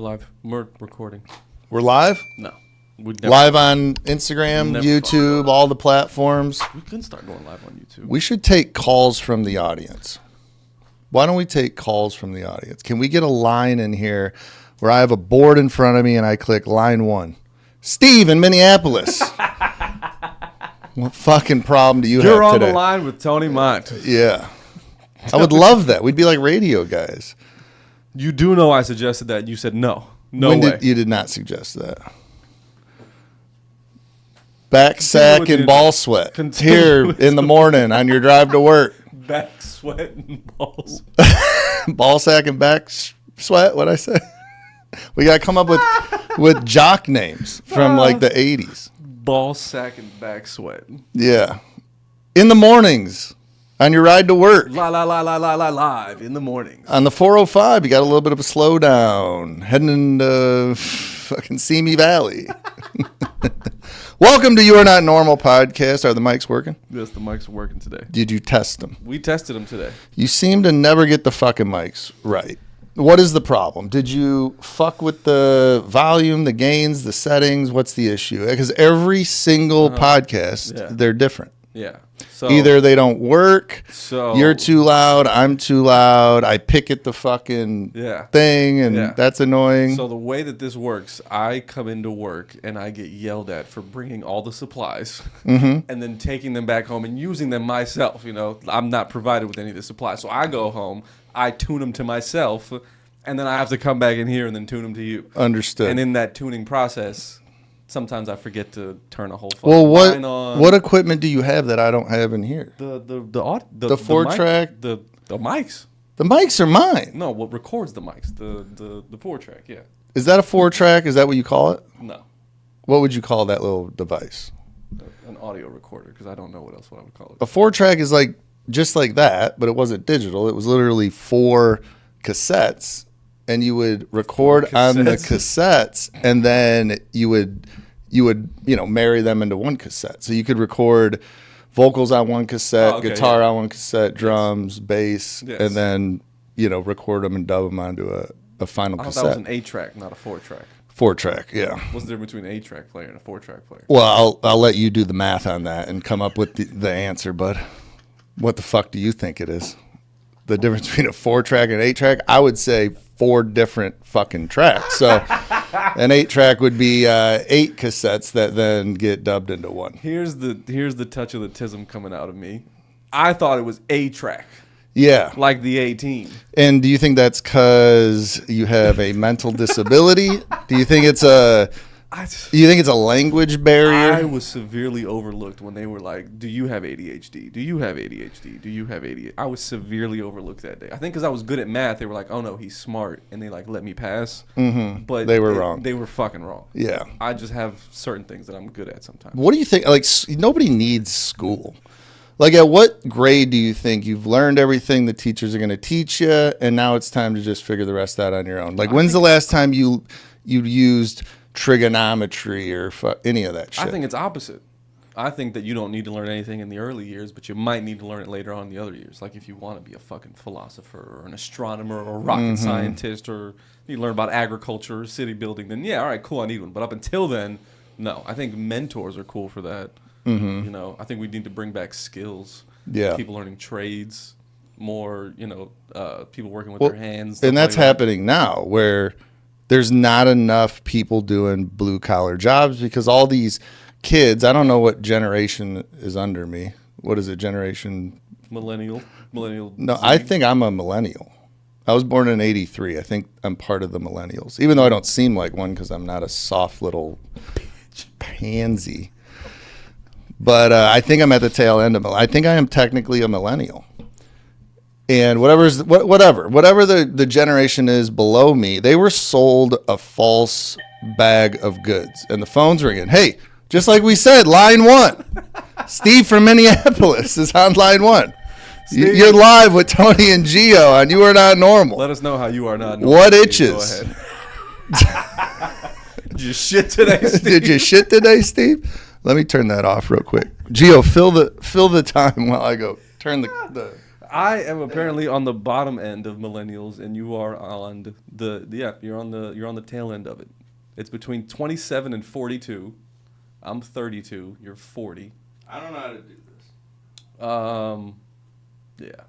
We're live. We're recording. We're live? No. Live on Instagram, YouTube, all the platforms. We can start going live on YouTube. We should take calls from the audience. Why don't we take calls from the audience? Can we get a line in here where I have a board in front of me and I click line 1? Steve in Minneapolis. What fucking problem do you have today? You're on the line with TONYMONT. Yeah. I would love that. We'd be like radio guys. You do know I suggested that. You said no. No way. You did not suggest that. Back sack and ball sweat. Here in the morning on your drive to work. Back sweat and ball sweat. Ball sack and back sweat, what'd I say? We got to come up with jock names from like the 80s. Ball sack and back sweat. Yeah. In the mornings on your ride to work. Live in the mornings. On the 405, you got a little bit of a slowdown. Heading into fucking Simi Valley. Welcome to You Are Not Normal podcast. Are the mics working? Yes, the mics are working today. Did you test them? We tested them today. You seem to never get the fucking mics right. What is the problem? Did you fuck with the volume, the gains, the settings? What's the issue? Because every single podcast, they're different. Yeah. So either they don't work, so you're too loud, I'm too loud, I pick at the fucking thing, and that's annoying. So the way that this works, I come into work and I get yelled at for bringing all the supplies and then taking them back home and using them myself. You know, I'm not provided with any of the supplies. So I go home, I tune them to myself, and then I have to come back in here and then tune them to you. Understood. And in that tuning process, sometimes I forget to turn a whole fucking line on. What equipment do you have that I don't have in here? The 4-track? The mics. The mics are mine. No, what records the mics? The 4-track, yeah. Is that a 4-track? Is that what you call it? No. What would you call that little device? An audio recorder, because I don't know what else I would call it. A 4-track is like just like that, but it wasn't digital. It was literally 4 cassettes, and you would record on the cassettes, and then you would marry them into one cassette. So you could record vocals on one cassette, guitar on one cassette, drums, bass, and then record them and dub them onto a final cassette. That was an 8-track, not a 4-track. 4-track, yeah. What's the difference between an 8-track player and a 4-track player? Well, I'll let you do the math on that and come up with the answer, bud. What the fuck do you think it is? The difference between a 4-track and an 8-track? I would say 4 different fucking tracks. So an 8-track would be 8 cassettes that then get dubbed into one. Here's the touch of the tism coming out of me. I thought it was a track. Yeah. Like the 18. And do you think that's because you have a mental disability? Do you think it's a language barrier? I was severely overlooked when they were like, do you have ADHD? Do you have ADHD? Do you have ADHD? I was severely overlooked that day. I think because I was good at math, they were like, oh no, he's smart. And they like let me pass. Mm-hmm. But they were wrong. They were fucking wrong. Yeah. I just have certain things that I'm good at sometimes. What do you think? Like, nobody needs school. Like, at what grade do you think you've learned everything the teachers are going to teach you, and now it's time to just figure the rest out on your own? Like, when's the last time you used trigonometry or any of that shit? I think it's opposite. I think that you don't need to learn anything in the early years, but you might need to learn it later on in the other years. Like if you want to be a fucking philosopher or an astronomer or a rocket scientist, or you learn about agriculture or city building, then yeah, all right, cool, I need one. But up until then, no. I think mentors are cool for that. Mm-hmm. I think we need to bring back skills. Yeah. People learning trades, more, people working with their hands. And that's happening now, where there's not enough people doing blue collar jobs because all these kids, I don't know what generation is under me. What is it, generation? Millennial. No, I think I'm a millennial. I was born in 83. I think I'm part of the millennials, even though I don't seem like one because I'm not a soft little pansy. But I think I'm at the tail end of it. I think I am technically a millennial. And whatever the generation is below me, they were sold a false bag of goods. And the phone's ringing. Hey, just like we said, line 1. Steve from Minneapolis is on line 1. Steve, you're live with Tony and Gio on You Are Not Normal. Let us know how you are not normal. What itches? Go ahead. Did you shit today, Steve? Did you shit today, Steve? Let me turn that off real quick. Gio, fill the time while I go turn the I am apparently on the bottom end of millennials, and you are on you're on the tail end of it. It's between 27 and 42. I'm 32. You're 40. I don't know how to do this. Yeah,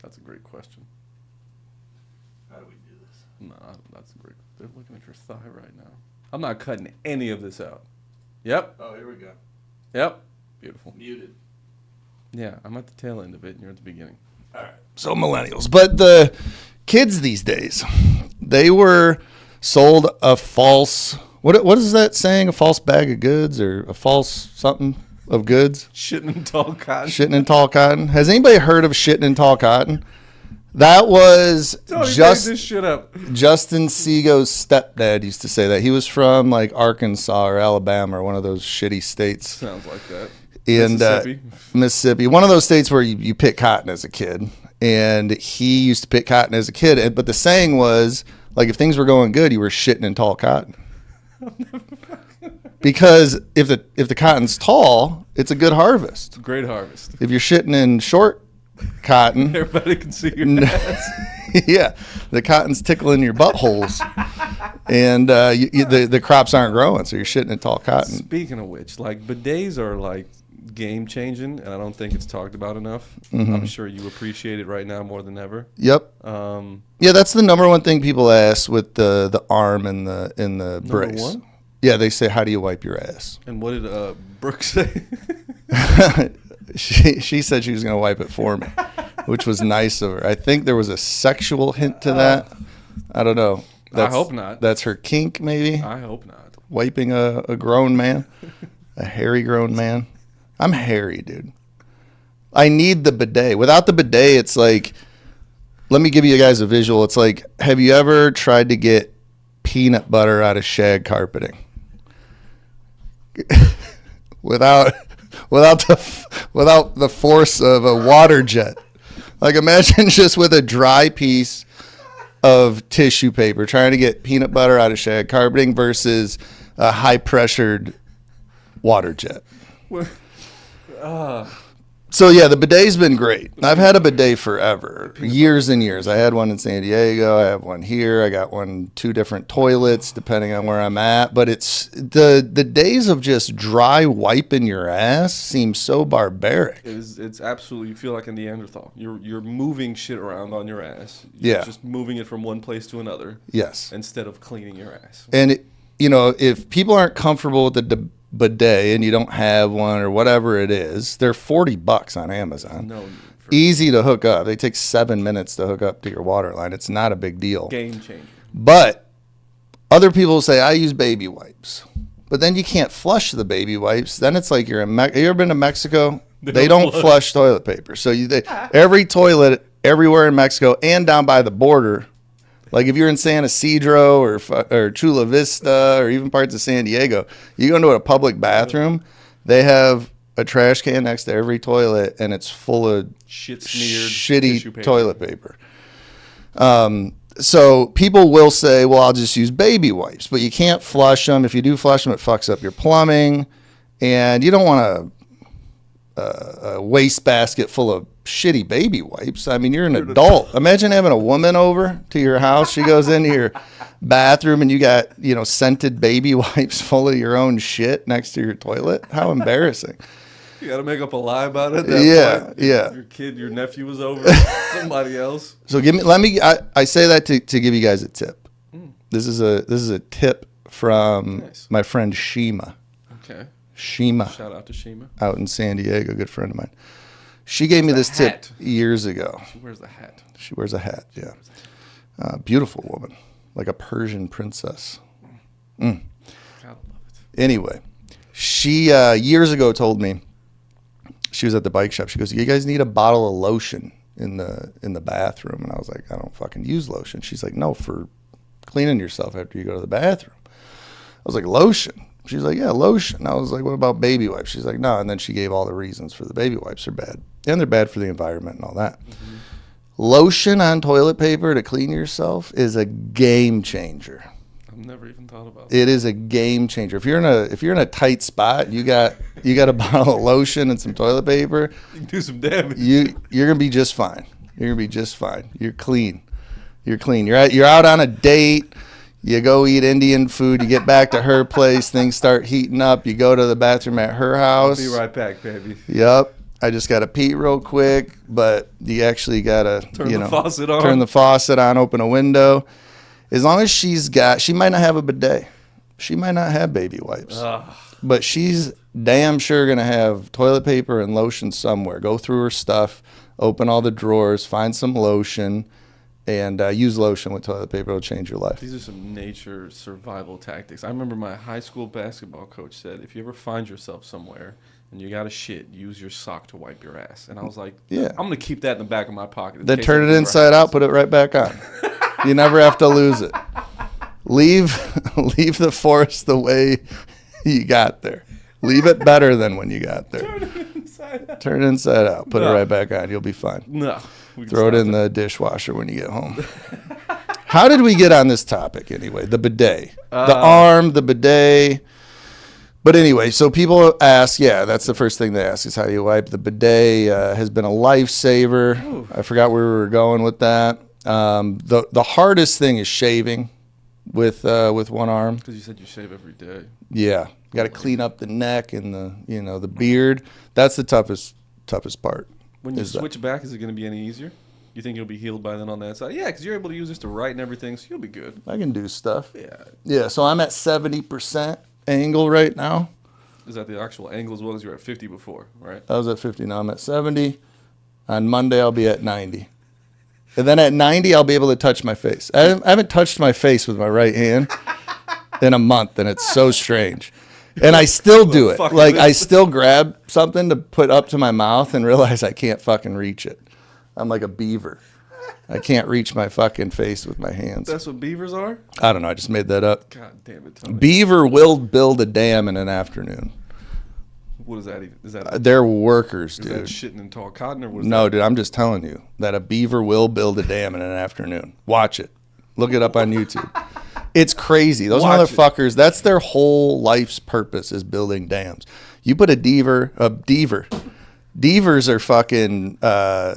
that's a great question. How do we do this? No, that's a great. They're looking at your thigh right now. I'm not cutting any of this out. Yep. Oh, here we go. Yep. Beautiful. Muted. Yeah, I'm at the tail end of it, and you're at the beginning. All right. So millennials, but the kids these days, they were sold a false. What is that saying? A false bag of goods or a false something of goods? Shitting in tall cotton. Shitting in tall cotton. Has anybody heard of shitting in tall cotton? That was Tony made this shit up. Justin Sego's stepdad used to say that. He was from like Arkansas or Alabama or one of those shitty states. Sounds like that. And Mississippi, one of those states where you pick cotton as a kid. And he used to pick cotton as a kid. But the saying was, like, if things were going good, you were shitting in tall cotton. Because if the cotton's tall, it's a good harvest. Great harvest. If you're shitting in short cotton, everybody can see your ass. Yeah, the cotton's tickling your buttholes, and the crops aren't growing, so you're shitting in tall cotton. Speaking of which, like, bidets are like game changing, and I don't think it's talked about enough. I'm sure you appreciate it right now more than ever. Yep. Yeah, that's the number one thing people ask with the arm and the brace. One? Yeah, they say, "How do you wipe your ass?" And what did Brooke say? She said she was going to wipe it for me, which was nice of her. I think there was a sexual hint to that. I don't know. I hope not. That's her kink, maybe. I hope not. Wiping a grown man, a hairy grown man. I'm hairy, dude. I need the bidet. Without the bidet, it's like, let me give you guys a visual. It's like, have you ever tried to get peanut butter out of shag carpeting? without the force of a water jet. Like, imagine just with a dry piece of tissue paper trying to get peanut butter out of shag carpeting versus a high pressured water jet. So yeah, the bidet's been great. I've had a bidet forever, years and years. I had one in San Diego. I have one here. I got two different toilets, depending on where I'm at. But it's the days of just dry wiping your ass seem so barbaric. It's absolutely, you feel like a Neanderthal. You're moving shit around on your ass. You're just moving it from one place to another. Yes. Instead of cleaning your ass. And if people aren't comfortable with the bidet and you don't have one or whatever it is, they're $40 on Amazon. Easy to hook up. They take 7 minutes to hook up to your water line. It's not a big deal. Game changer. But other people say, I use baby wipes. But then you can't flush the baby wipes. Then it's like you ever been to Mexico? They don't flush toilet paper. So every toilet everywhere in Mexico and down by the border, like if you're in San Isidro or Chula Vista or even parts of San Diego, you go into a public bathroom, they have a trash can next to every toilet, and it's full of shitty toilet paper. So people will say, well, I'll just use baby wipes, but you can't flush them. If you do flush them, it fucks up your plumbing, and you don't want a wastebasket full of shitty baby wipes. I mean, you're an adult. Imagine having a woman over to your house. She goes into your bathroom and you got, scented baby wipes full of your own shit next to your toilet. How embarrassing. You got to make up a lie about it. Yeah. Your nephew was over somebody else. So I say that to give you guys a tip. This is a tip from my friend Shima. Okay. Shima. Shout out to Shima. Out in San Diego, good friend of mine. She gave me this tip years ago. She wears the hat. She wears a hat, yeah. Beautiful woman, like a Persian princess. God, I love it. Anyway, she years ago told me, she was at the bike shop. She goes, you guys need a bottle of lotion in the bathroom. And I was like, I don't fucking use lotion. She's like, no, for cleaning yourself after you go to the bathroom. I was like, lotion? She's like, yeah, lotion. I was like, what about baby wipes? She's like, no. And then she gave all the reasons for the baby wipes are bad. And they're bad for the environment and all that. Mm-hmm. Lotion on toilet paper to clean yourself is a game changer. I've never even thought about It is a game changer. If you're in a tight spot, you got a bottle of lotion and some toilet paper. You can do some damage. You're gonna be just fine. You're gonna be just fine. You're clean. You're out on a date. You go eat Indian food. You get back to her place. Things start heating up. You go to the bathroom at her house. I'll be right back, baby. Yep. I just got to pee real quick, but you actually got to, turn the faucet on. Turn the faucet on, open a window. As long as she might not have a bidet. She might not have baby wipes. But she's damn sure going to have toilet paper and lotion somewhere. Go through her stuff, open all the drawers, find some lotion, and use lotion with toilet paper. It'll change your life. These are some nature survival tactics. I remember my high school basketball coach said, if you ever find yourself somewhere and you got to shit, use your sock to wipe your ass. And I was like, yeah, I'm going to keep that in the back of my pocket. Then turn it inside out, put it right back on. You never have to lose it. Leave the forest the way you got there. Leave it better than when you got there. Turn it inside out. Put it right back on. You'll be fine. No. Throw it in the dishwasher when you get home. How did we get on this topic anyway? The bidet. The arm, the bidet. But anyway, so people ask, that's the first thing they ask is how do you wipe? The bidet has been a lifesaver. Ooh. I forgot where we were going with that. The hardest thing is shaving with one arm. Because you said you shave every day. Yeah. You got to clean up the neck and the beard. That's the toughest part. When you switch back, is it going to be any easier? You think you'll be healed by then on that side? Yeah, because you're able to use this to write and everything, so you'll be good. I can do stuff. Yeah. Yeah, so I'm at 70% angle right now. Is that the actual angle as well as you were at 50 before, right? I was at 50, now I'm at 70. On Monday, I'll be at 90. And then at 90, I'll be able to touch my face. I haven't touched my face with my right hand in a month, and it's so strange. And I still do it. Like, I still grab something to put up to my mouth and realize I can't fucking reach it. I'm like a beaver. I can't reach my fucking face with my hands. That's what beavers are? I don't know. I just made that up. God damn it, Tony. Beaver will build a dam in an afternoon. What is that even? Is that they're workers, dude. Is that shitting in tall cotton or what is No, that? dude, I'm just telling you that a beaver will build a dam in an afternoon. Watch it. Look it up on YouTube. It's crazy. Those motherfuckers, that's their whole life's purpose is building dams. You put a deaver. Devers are fucking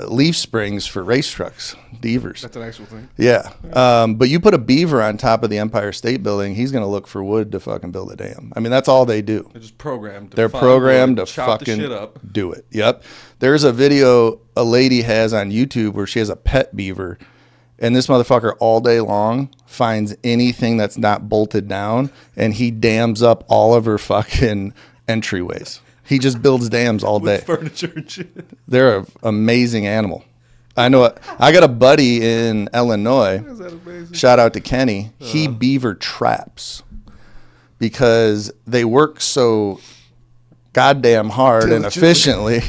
leaf springs for race trucks. Devers. That's an actual thing? Yeah. But you put a beaver on top of the Empire State Building, he's going to look for wood to fucking build a dam. I mean, that's all they do. They're just programmed. They're programmed to chop fucking the shit up. do it. Yep. There's a video a lady has on YouTube where she has a pet beaver, and this motherfucker all day long finds anything that's not bolted down, and he dams up all of her fucking entryways. He just builds dams all day. With furniture and shit. They're an amazing animal. I know. I got a buddy in Illinois. Is that amazing? Shout out to Kenny. He beaver traps because they work so goddamn hard and efficiently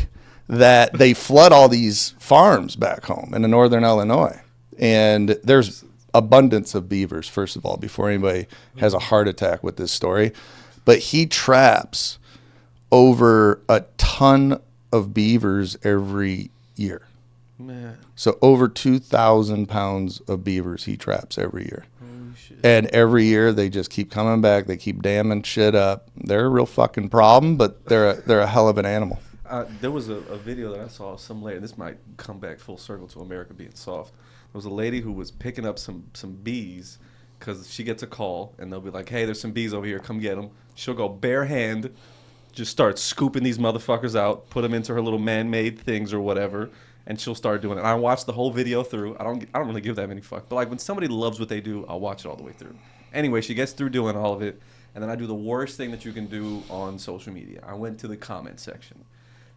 that they flood all these farms back home in the northern Illinois. And there's abundance of beavers, first of all, before anybody has a heart attack with this story. But he traps over a ton of beavers every year. Man. So over 2,000 pounds of beavers he traps every year. Holy shit. And every year they just keep coming back. They keep damming shit up. They're a real fucking problem, but they're a hell of an animal. There was a video that I saw of some lady. This might come back full circle to America being soft. There was a lady who was picking up some bees because she gets a call and they'll be like, hey, there's some bees over here. Come get them. She'll go bare hand, just start scooping these motherfuckers out, put them into her little man-made things or whatever, and she'll start doing it. And I watched the whole video through. I don't really give that many fuck. But like when somebody loves what they do, I'll watch it all the way through. Anyway, she gets through doing all of it, and then I do the worst thing that you can do on social media. I went to the comment section.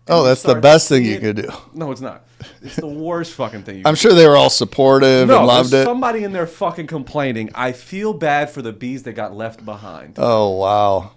Oh, that's the best thing you could do. No, it's not. It's the worst fucking thing. I'm sure they were all supportive and loved it. Somebody in there fucking complaining. I feel bad for the bees that got left behind. Oh, wow.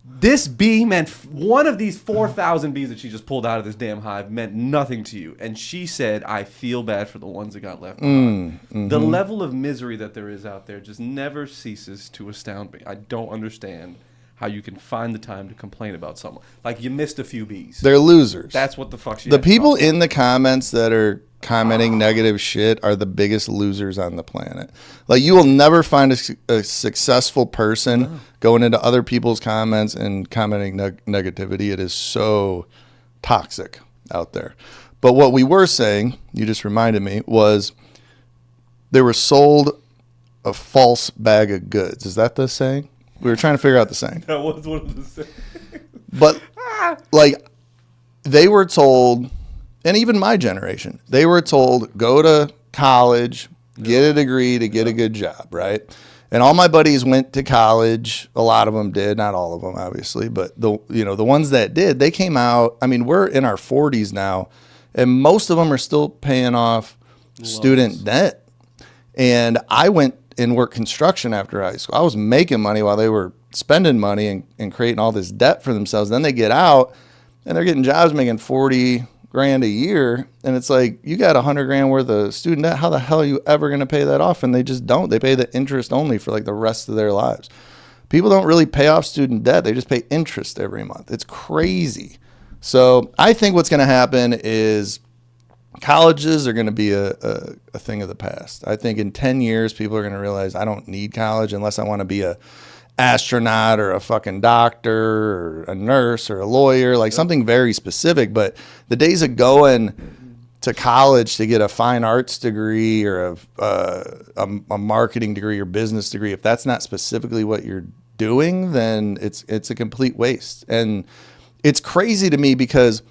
This bee meant one of these 4,000 bees that she just pulled out of this damn hive meant nothing to you. And she said, I feel bad for the ones that got left behind. Mm-hmm. The level of misery that there is out there just never ceases to astound me. I don't understand how you can find the time to complain about someone. Like, you missed a few bees. They're losers. That's what the fuck she The people in the comments that are commenting negative shit are the biggest losers on the planet. Like, you will never find a successful person going into other people's comments and commenting negativity. It is so toxic out there. But what we were saying, you just reminded me, was they were sold a false bag of goods. Is that the saying? We were trying to figure out the saying. That was one of the sayings. But like, they were told, and even my generation, they were told, go to college, get a degree to get a good job, right? And all my buddies went to college. A lot of them did, not all of them, obviously, but the ones that did, they came out. I mean, we're in our 40s now, and most of them are still paying off student debt. And I went and worked construction after high school. I was making money while they were spending money and creating all this debt for themselves. Then they get out and they're getting jobs making 40 grand a year. And it's like, you got 100 grand worth of student debt. How the hell are you ever going to pay that off? And they just don't. They pay the interest only for like the rest of their lives. People don't really pay off student debt. They just pay interest every month. It's crazy. So I think what's going to happen is colleges are going to be a thing of the past. I think in 10 years, people are going to realize I don't need college unless I want to be a astronaut or a fucking doctor or a nurse or a lawyer, like something very specific. But the days of going to college to get a fine arts degree or a marketing degree or business degree, if that's not specifically what you're doing, then it's a complete waste. And it's crazy to me because,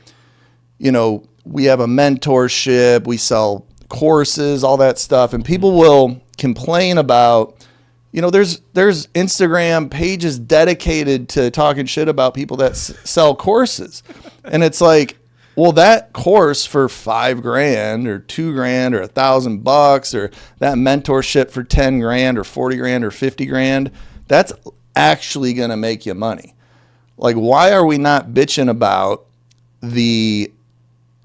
you know, we have a mentorship, we sell courses, all that stuff, and people will complain about, you know, there's Instagram pages dedicated to talking shit about people that sell courses. And it's like, well, that course for $5 grand or $2 grand or $1,000 or that mentorship for 10 grand or 40 grand or 50 grand, that's actually going to make you money. Like, why are we not bitching about the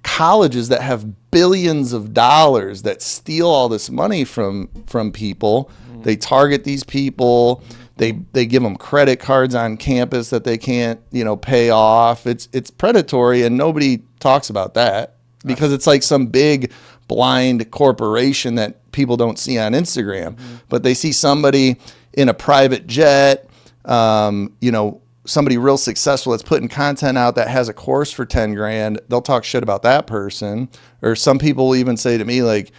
colleges that have billions of dollars that steal all this money from people? They target these people. They give them credit cards on campus that they can't, you know, pay off. It's predatory, and nobody talks about that because it's like some big blind corporation that people don't see on Instagram. But they see somebody in a private jet, you know, somebody real successful that's putting content out that has a course for 10 grand. They'll talk shit about that person. Or some people will even say to me, like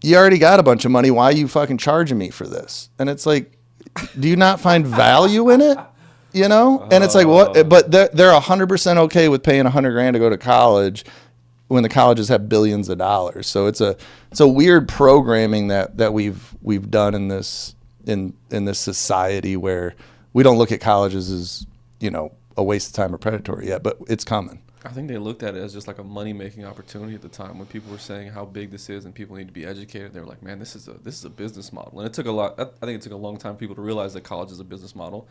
you already got a bunch of money. Why are you fucking charging me for this? And it's like, do you not find value in it? You know? And it's like, what? But they're 100% okay with paying 100 grand to go to college when the colleges have billions of dollars. So it's a weird programming that we've done in this society where we don't look at colleges as, you know, a waste of time or predatory yet, but it's coming. I think they looked at it as just like a money-making opportunity at the time when people were saying how big this is and people need to be educated. They were like, man, this is a business model. And it took I think it took a long time for people to realize that college is a business model.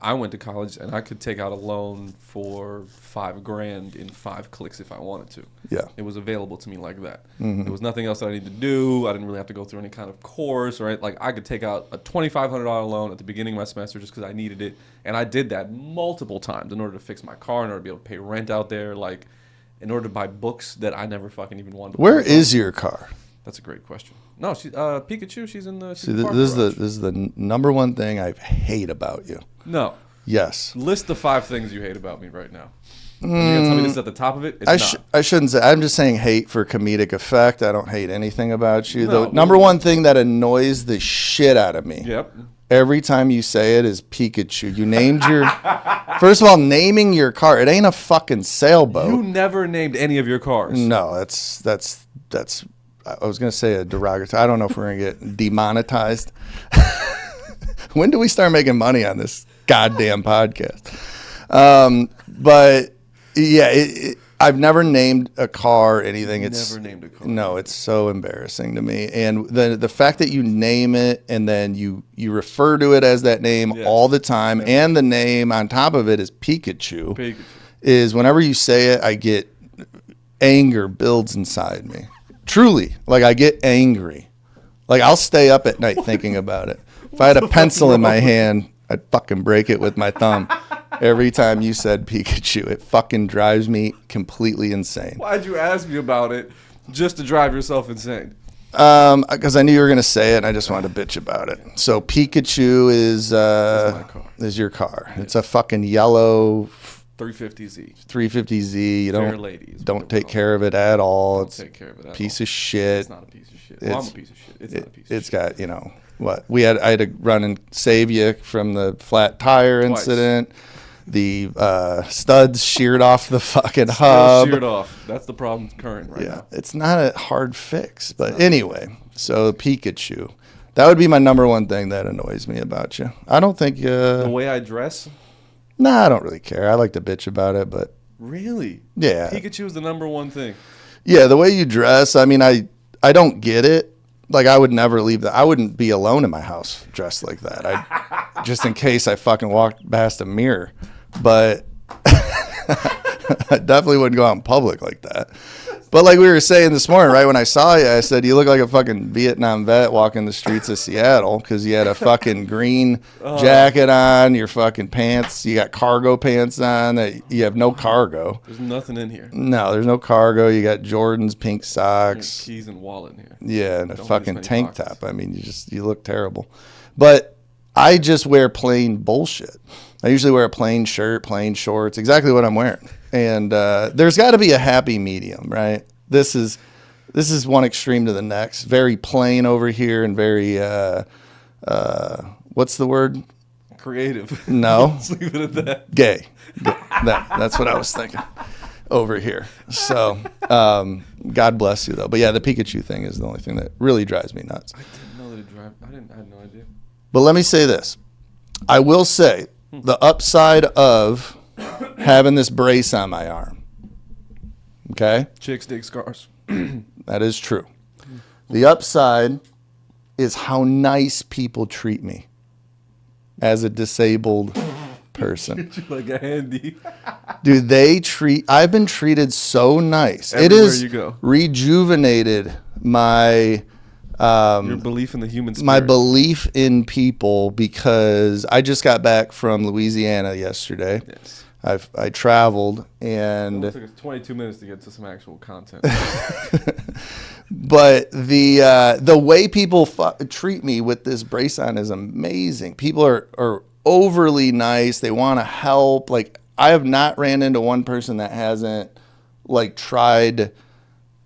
I went to college and I could take out a loan for $5 grand in 5 clicks if I wanted to. Yeah. It was available to me like that. There was nothing else that I needed to do. I didn't really have to go through any kind of course, right? Like, I could take out a $2,500 loan at the beginning of my semester just because I needed it. And I did that multiple times in order to fix my car, in order to be able to pay rent out there, like in order to buy books that I never fucking even wanted to buy. Where is your car? That's a great question. No, she Pikachu, she's in the See, this is the number one thing I hate about you. No. Yes. List the 5 things you hate about me right now. You're going to tell me this is at the top of it? It's I shouldn't say. I'm just saying hate for comedic effect. I don't hate anything about you. No, the number one thing that annoys the shit out of me. Yep. Every time you say it is Pikachu. You named your... First of all, naming your car. It ain't a fucking sailboat. You never named any of your cars. No, that's... I was going to say a derogatory. I don't know if we're going to get demonetized. When do we start making money on this goddamn podcast? But yeah, I've never named a car anything. Never named a car. No, it's so embarrassing to me. And the fact that you name it and then you refer to it as that name all the time, and the name on top of it is Pikachu. Is whenever you say it, I get anger builds inside me. Truly, like I get angry. Like I'll stay up at night thinking about it. If I had a pencil in my hand, I'd fucking break it with my thumb. Every time you said Pikachu, it fucking drives me completely insane. Why'd you ask me about it Just to drive yourself insane. Because I knew you were going to say it, and I just wanted to bitch about it. So Pikachu is my car. Is your car. It's a fucking yellow 350Z. 350Z. You Fair lady is what don't they take call care of it at all. Don't It's take care of it at piece all. of shit. It's not a piece of shit. Well, I'm a piece of shit. It's not a piece of It's shit. got, what? I had to run and save you from the flat tire Twice. incident. The studs sheared off the fucking Still hub. sheared off. That's the problem current right now. It's not a hard fix. But anyway, so Pikachu. That would be my number one thing that annoys me about you. I don't think... The way I dress? Nah, I don't really care. I like to bitch about it, but... Really? Yeah. Pikachu is the number one thing. Yeah, the way you dress, I mean, I don't get it. Like, I would never leave that. I wouldn't be alone in my house dressed like that. Just in case I fucking walked past a mirror. But I definitely wouldn't go out in public like that. But like we were saying this morning, right when I saw you, I said, you look like a fucking Vietnam vet walking the streets of Seattle because you had a fucking green jacket on, your fucking pants, you got cargo pants on, that you have no cargo. There's nothing in here. No, there's no cargo. You got Jordan's pink socks. Keys and wallet in here. Yeah, and a Don't fucking waste many tank pockets. top. I mean, you look terrible. But I just wear plain bullshit. I usually wear a plain shirt, plain shorts, exactly what I'm wearing. And there's got to be a happy medium, right? This is one extreme to the next. Very plain over here and very what's the word? Creative. No. Let's leave it at that. Gay. That's what I was thinking over here. So God bless you though. But yeah, the Pikachu thing is the only thing that really drives me nuts. I didn't know that it drive. I had no idea. But let me say this. I will say the upside of having this brace on my arm. Okay? Chicks dig scars. That is true. The upside is how nice people treat me as a disabled person. Like a handy. Dude, I've been treated so nice. Everywhere It has you go. rejuvenated my Your belief in the human spirit. my belief in people because I just got back from Louisiana yesterday. Yes. I traveled and It took us 22 minutes to get to some actual content. but the way people treat me with this brace on is amazing. People are overly nice. They want to help. Like I have not ran into one person that hasn't like tried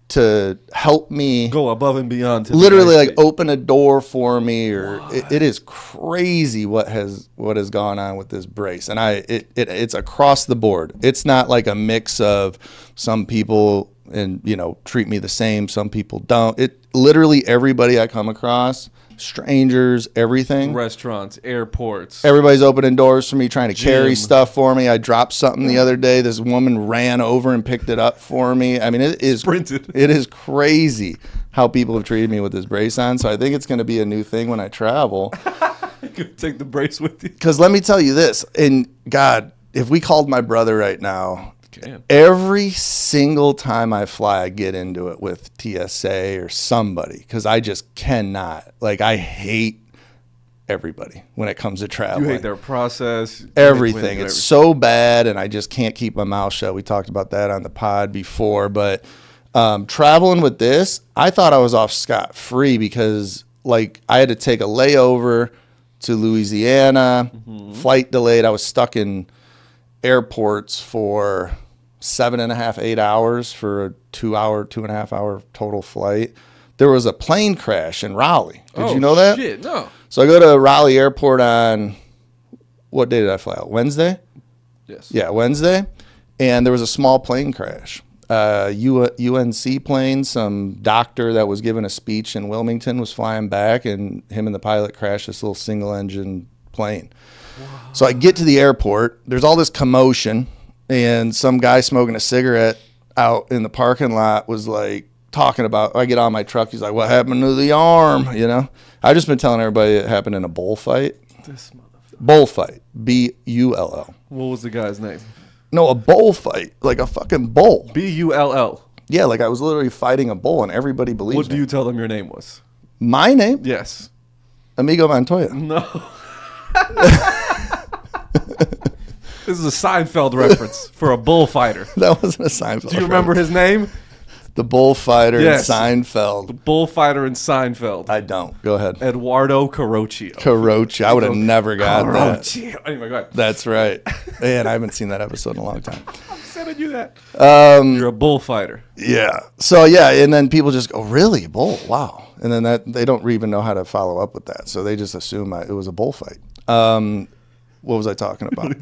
to help me Go above and beyond. To literally be nice like to you. open a door for me or it is crazy what has gone on with this brace. And it's across the board. It's not like a mix of some people and treat me the same, some people don't. It literally everybody I come across, strangers, everything. Restaurants, airports. Everybody's opening doors for me, trying to carry Gym. stuff for me. I dropped something the other day. This woman ran over and picked it up for me. I mean, it is Sprinted. It is crazy how people have treated me with this brace on. So I think it's going to be a new thing when I travel. You could take the brace with you. Because let me tell you this, and God, if we called my brother right now, Can. every single time I fly, I get into it with TSA or somebody because I just cannot. Like, I hate everybody when it comes to traveling. You hate their process. Everything. It's so bad, and I just can't keep my mouth shut. We talked about that on the pod before, but traveling with this, I thought I was off scot-free because, like, I had to take a layover to Louisiana, flight delayed. I was stuck in airports for 7.5, 8 hours for a 2.5 hour total flight. There was a plane crash in Raleigh. Did you know that? Shit, no. So I go to Raleigh Airport on, what day did I fly out? Wednesday? Yes. Yeah, Wednesday. And there was a small plane crash. UNC plane, some doctor that was giving a speech in Wilmington was flying back, and him and the pilot crashed this little single engine plane. Wow. So I get to the airport. There's all this commotion, and some guy smoking a cigarette out in the parking lot was like talking about, I get on my truck, he's like, what happened to the arm? I've just been telling everybody it happened in a bullfight. This motherfucker. Bullfight. Bull. What was the guy's name? No, a bullfight. Like a fucking bull. Bull. Yeah, like I was literally fighting a bull, and everybody believes What do me. you tell them your name was? My name? Yes. Amigo Montoya. No. This is a Seinfeld reference for a bullfighter. That wasn't a Seinfeld. Do you remember his name? The bullfighter Yes. in Seinfeld. The bullfighter in Seinfeld. I don't. Go ahead. Eduardo Carocchio. Carocchio. I would have never got that. Carocchio. Anyway, go ahead. That's right. Man, I haven't seen that episode in a long time. I'm sending you that. You're a bullfighter. Yeah. So yeah, and then people just go, "Really, bull? Wow!" And then that they don't even know how to follow up with that, so they just assume it was a bullfight. What was I talking about?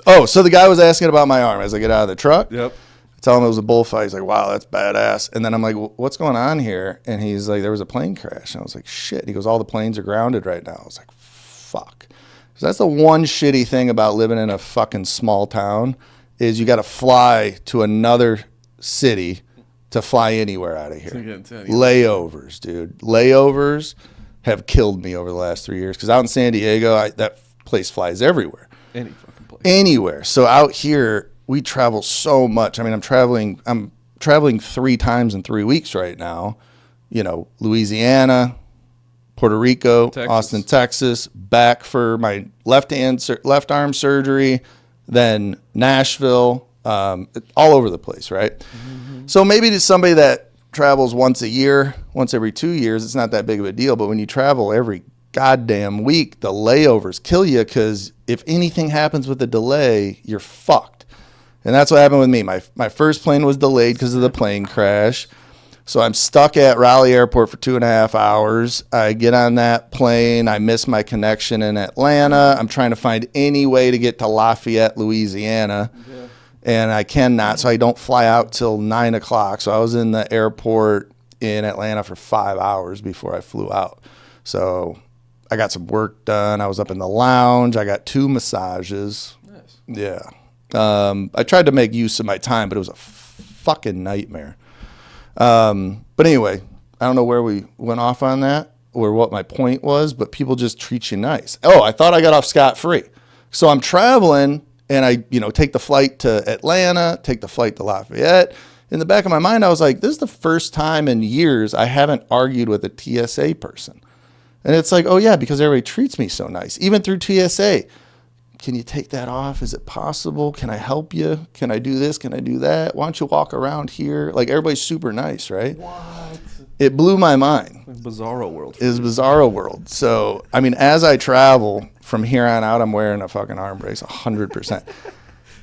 Oh, so the guy was asking about my arm as I get out of the truck. Yep. I tell him it was a bullfight. He's like, "Wow, that's badass." And then I'm like, "What's going on here?" And he's like, "There was a plane crash." And I was like, "Shit." He goes, "All the planes are grounded right now." I was like, "Fuck." So that's the one shitty thing about living in a fucking small town is you got to fly to another city to fly anywhere out of here. Layovers, dude. Layovers have killed me over the last 3 years because out in San Diego, that place flies everywhere. Any fucking place. Anywhere. So out here, we travel so much. I mean, I'm traveling 3 times in 3 weeks right now. You know, Louisiana, Puerto Rico, Texas. Austin, Texas, back for my left arm surgery, then Nashville, all over the place, right? Mm-hmm. So maybe to somebody that travels once a year, once every 2 years, it's not that big of a deal. But when you travel every goddamn week, the layovers kill you because if anything happens with a delay, you're fucked. And that's what happened with me. My first plane was delayed because of the plane crash. So I'm stuck at Raleigh Airport for 2.5 hours. I get on that plane. I miss my connection in Atlanta. I'm trying to find any way to get to Lafayette, Louisiana. Yeah. And I cannot, so I don't fly out till 9 o'clock. So I was in the airport in Atlanta for 5 hours before I flew out. So I got some work done. I was up in the lounge. I got 2 massages. Nice. Yeah. I tried to make use of my time, but it was a fucking nightmare. But anyway, I don't know where we went off on that or what my point was, but people just treat you nice. Oh, I thought I got off scot-free. So I'm traveling and I, take the flight to Atlanta, take the flight to Lafayette. In the back of my mind, I was like, this is the first time in years I haven't argued with a TSA person. And it's like, oh yeah, because everybody treats me so nice. Even through TSA. Can you take that off? Is it possible? Can I help you? Can I do this? Can I do that? Why don't you walk around here? Like, everybody's super nice, right? What? It blew my mind. Bizarro world. It was bizarro world. So, I mean, as I travel from here on out, I'm wearing a fucking arm brace 100%.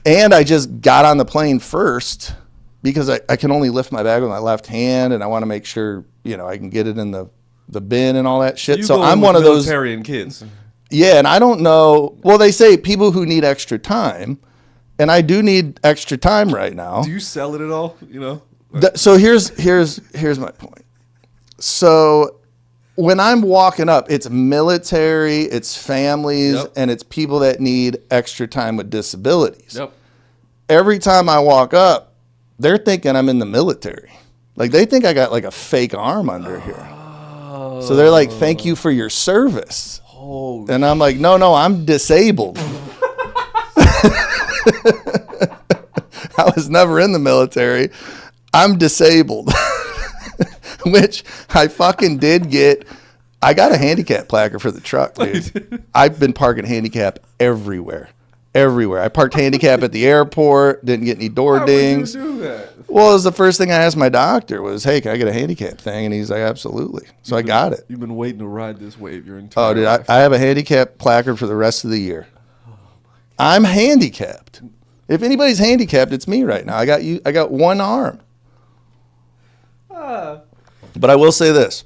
And I just got on the plane first because I can only lift my bag with my left hand, and I want to make sure, I can get it in the bin and all that shit. So I'm one of those military kids. Yeah, and I don't know. Well, they say people who need extra time, and I do need extra time right now. Do you sell it at all? So here's my point. So when I'm walking up, it's military, it's families, Yep. and it's people that need extra time with disabilities. Yep. Every time I walk up, they're thinking I'm in the military. Like, they think I got like a fake arm under here. So they're like, "Thank you for your service." Oh, And I'm like, no, I'm disabled. I was never in the military. I'm disabled. Which I fucking did get. I got a handicap placard for the truck, dude. I've been parking handicap everywhere. I parked handicap at the airport, didn't get any door dings. Why would you do that? Well, it was the first thing I asked my doctor was, "Hey, can I get a handicap thing?" And he's like, "Absolutely." So I got it. You've been waiting to ride this wave your entire Oh, dude, life. I have a handicap placard for the rest of the year. I'm handicapped. If anybody's handicapped, it's me right now. I got one arm. But I will say this.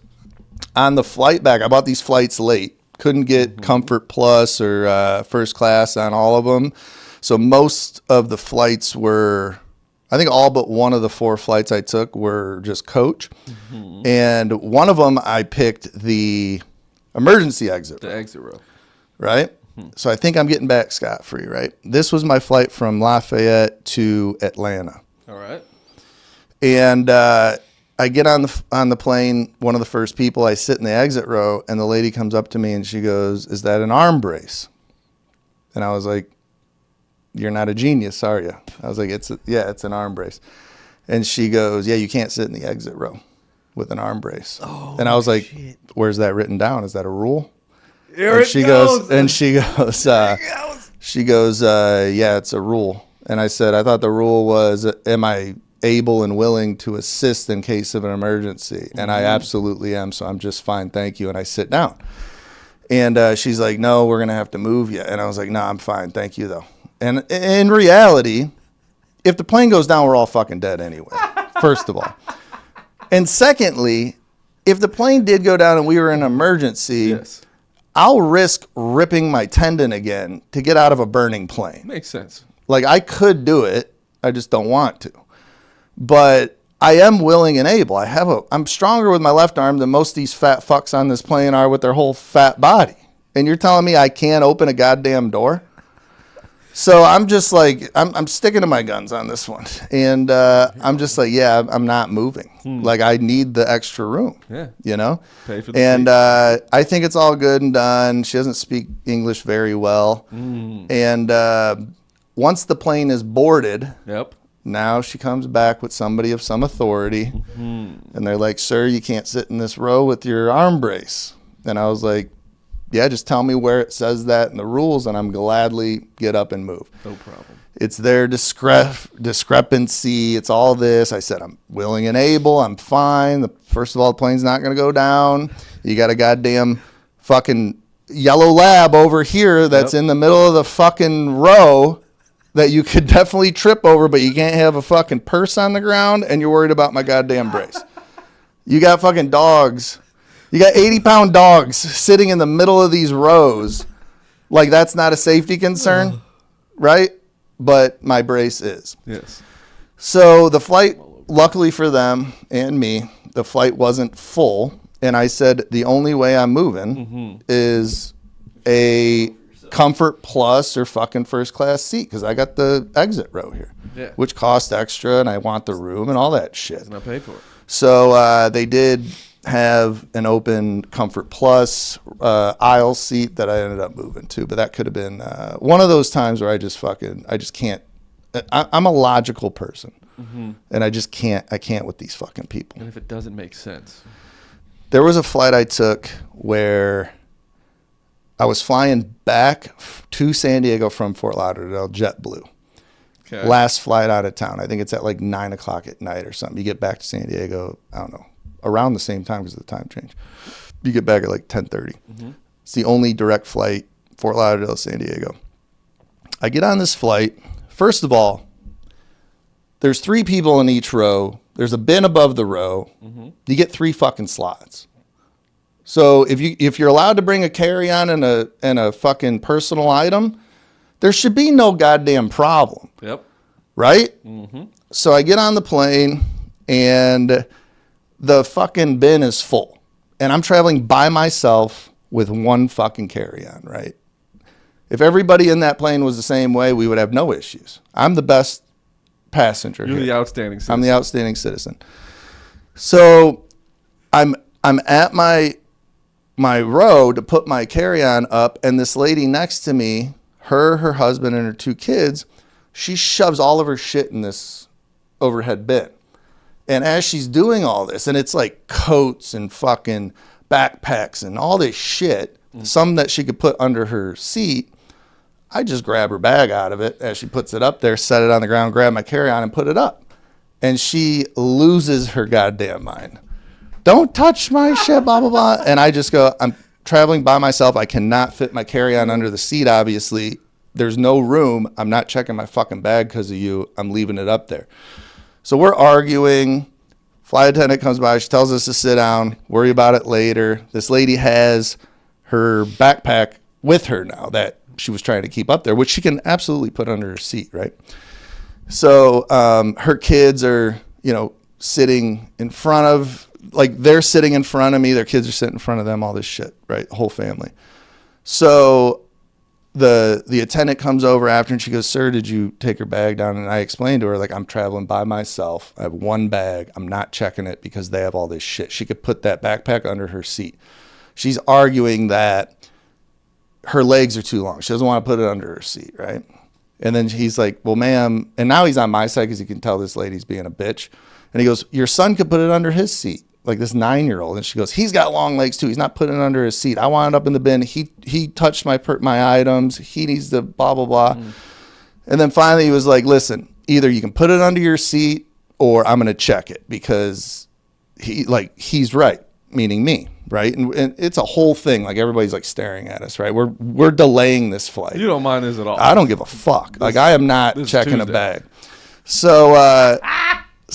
On the flight back, I bought these flights late. Couldn't get Comfort Plus or first class on all of them. So most of the flights were, I think all but one of the 4 flights I took were just coach. Mm-hmm. And one of them I picked the emergency exit. The exit row. Right? Mm-hmm. So I think I'm getting back scot-free, right? This was my flight from Lafayette to Atlanta. All right. And I get on the plane, one of the first people, I sit in the exit row, and the lady comes up to me and she goes, "Is that an arm brace?" And I was like, "You're not a genius, are you?" I was like, it's an arm brace. And she goes, "Yeah, you can't sit in the exit row with an arm brace." Oh, and I was like, shit. "Where's that written down? Is that a rule?" Here it goes. She goes, "Yeah, it's a rule." And I said, "I thought the rule was, am I able and willing to assist in case of an emergency. And I absolutely am. So I'm just fine. Thank you. And I sit down. And she's like, no, we're going to have to move you. And I was like, no, I'm fine. Thank you, though. And in reality, if the plane goes down, we're all fucking dead anyway, first of all. And secondly, if the plane did go down and we were in an emergency, Yes. I'll risk ripping my tendon again to get out of a burning plane. Makes sense. Like, I could do it. I just don't want to. But I am willing and able. I'm stronger with my left arm than most of these fat fucks on this plane are with their whole fat body. And you're telling me I can't open a goddamn door? So I'm just like, I'm sticking to my guns on this one. And I'm just like, yeah, I'm not moving. Like, I need the extra room. Yeah. You know? Pay for the And seat. I think it's all good and done. She doesn't speak English very well. And once the plane is boarded, Yep. now she comes back with somebody of some authority. And they're like, sir, you can't sit in this row with your arm brace. And I was like, yeah, just tell me where it says that in the rules, and I'm gladly get up and move. No problem. It's their discrepancy. It's all this. I said, I'm willing and able. I'm fine. First of all, the plane's not going to go down. You got a goddamn fucking yellow lab over here that's in the middle of the fucking row that you could definitely trip over, but you can't have a fucking purse on the ground, and you're worried about my goddamn brace. You got fucking dogs. You got 80-pound dogs sitting in the middle of these rows. Like, that's not a safety concern, right? But my brace is. Yes. So the flight, luckily for them and me, the flight wasn't full. And I said, the only way I'm moving is a Comfort Plus or fucking first class seat, because I got the exit row here, which cost extra, and I want the room and all that shit. And I paid for it. So they did have an open Comfort Plus aisle seat that I ended up moving to, but that could have been one of those times where I just can't. I'm a logical person, and I can't with these fucking people. And if it doesn't make sense. There was a flight I took where I was flying back to San Diego from Fort Lauderdale, JetBlue. Okay. Last flight out of town. I think it's at like 9 o'clock at night or something. You get back to San Diego, I don't know, around the same time because of the time change. You get back at like 10:30. It's the only direct flight, Fort Lauderdale, San Diego. I get on this flight. First of all, there's 3 people in each row. There's a bin above the row. You get 3 fucking slots. So if you're allowed to bring a carry-on and a fucking personal item, there should be no goddamn problem. Yep. Right? So I get on the plane and the fucking bin is full. And I'm traveling by myself with 1 fucking carry-on, right? If everybody in that plane was the same way, we would have no issues. I'm the best passenger. You're here. the outstanding citizen. I'm the outstanding citizen. So I'm at my row to put my carry-on up, and this lady next to me, her husband, and her 2 kids, she shoves all of her shit in this overhead bin. And as she's doing all this, and it's like coats and fucking backpacks and all this shit, some that she could put under her seat, I just grab her bag out of it as she puts it up there, set it on the ground, grab my carry-on and put it up. And she loses her goddamn mind. Don't touch my shit, blah, blah, blah. And I just go, I'm traveling by myself. I cannot fit my carry-on under the seat, obviously. There's no room. I'm not checking my fucking bag because of you. I'm leaving it up there. So we're arguing. Flight attendant comes by. She tells us to sit down. Worry about it later. This lady has her backpack with her now that she was trying to keep up there, which she can absolutely put under her seat, right? So her kids are, sitting in front of, like, they're sitting in front of me. Their kids are sitting in front of them, all this shit, right? Whole family. So the attendant comes over after and she goes, sir, did you take her bag down? And I explained to her, like, I'm traveling by myself. I have 1 bag. I'm not checking it because they have all this shit. She could put that backpack under her seat. She's arguing that her legs are too long. She doesn't want to put it under her seat, right? And then he's like, well, ma'am, and now he's on my side because he can tell this lady's being a bitch. And he goes, your son could put it under his seat, like this 9-year-old. And she goes, he's got long legs too. He's not putting it under his seat. I want it up in the bin. He touched my items. He needs to blah, blah, blah. And then finally he was like, listen, either you can put it under your seat or I'm going to check it because he's right, meaning me, right? And it's a whole thing. Like everybody's like staring at us, right? We're delaying this flight. You don't mind this at all. I don't give a fuck. Like I am not checking a bag. So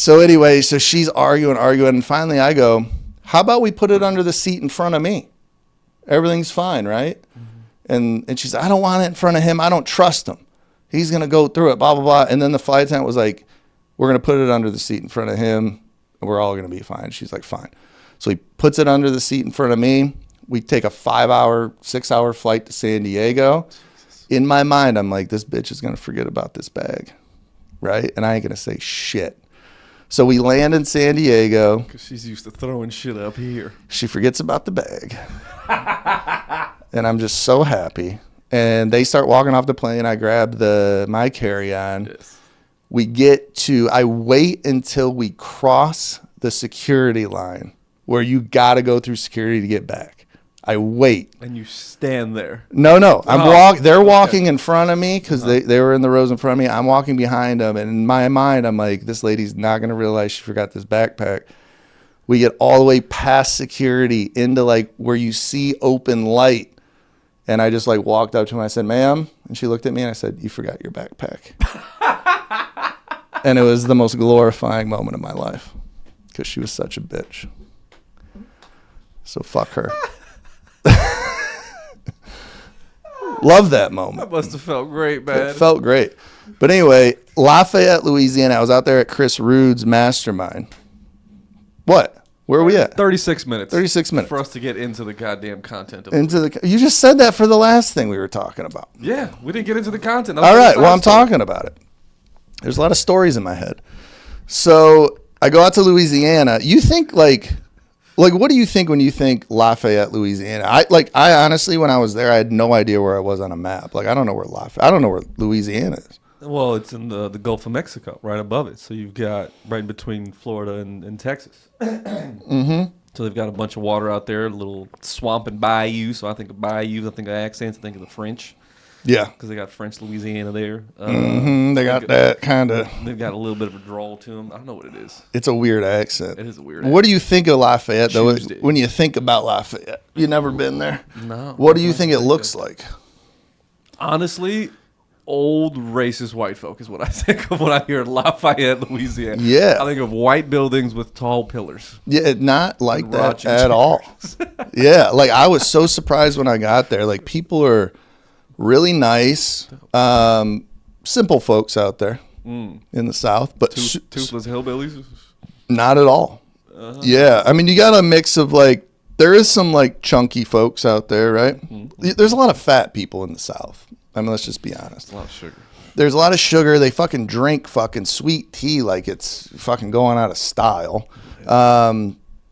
anyway, so she's arguing, and finally I go, how about we put it under the seat in front of me? Everything's fine, right? Mm-hmm. And she said, I don't want it in front of him. I don't trust him. He's going to go through it, blah, blah, blah. And then the flight attendant was like, we're going to put it under the seat in front of him, and we're all going to be fine. She's like, fine. So he puts it under the seat in front of me. We take a 5-hour, 6-hour flight to San Diego. In my mind, I'm like, this bitch is going to forget about this bag, right? And I ain't going to say shit. So we land in San Diego. Because she's used to throwing shit up here. She forgets about the bag. And I'm just so happy. And they start walking off the plane. I grab my carry-on. Yes. I wait until we cross the security line where you got to go through security to get back. I wait. And you stand there. No. They're walking in front of me because they were in the rows in front of me. I'm walking behind them. And in my mind, I'm like, this lady's not going to realize she forgot this backpack. We get all the way past security into like where you see open light. And I just like walked up to her. I said, ma'am. And she looked at me and I said, you forgot your backpack. And it was the most glorifying moment of my life because she was such a bitch. So fuck her. Love that moment. That must have felt great, man. It felt great. But anyway, Lafayette, Louisiana. I was out there at Chris Rude's mastermind. What? Where are we at? 36 minutes. 36 minutes. For us to get into the goddamn content. You just said that for the last thing we were talking about. Yeah, we didn't get into the content. All right, well, I'm talking about it. There's a lot of stories in my head. So I go out to Louisiana. You think like what do you think when you think Lafayette, Louisiana? I honestly, when I was there, I had no idea where I was on a map. Like I don't know where Louisiana is. Well, it's in the Gulf of Mexico, right above it. So you've got right in between Florida and Texas. Mm-hmm. So they've got a bunch of water out there, a little swamp and bayou. So I think of bayous, I think of accents, I think of the French. Yeah. Because they got French Louisiana there. They got that kind of. They've got a little bit of a drawl to them. I don't know what it is. It's a weird accent. It is a weird accent. What do you think of Lafayette, though, when you think about Lafayette? You never been there? No. What do you think it looks like? Honestly, old racist white folk is what I think of when I hear Lafayette, Louisiana. Yeah. I think of white buildings with tall pillars. Yeah, not like that at all. Yeah, like I was so surprised when I got there. Like people are really nice, simple folks out there in the South, but toothless hillbillies. Not at all. Yeah, I mean you got a mix of like there is some like chunky folks out there, right? Mm-hmm. There's a lot of fat people in the South. I mean, let's just be honest. A lot of sugar. There's a lot of sugar. They fucking drink fucking sweet tea like it's fucking going out of style.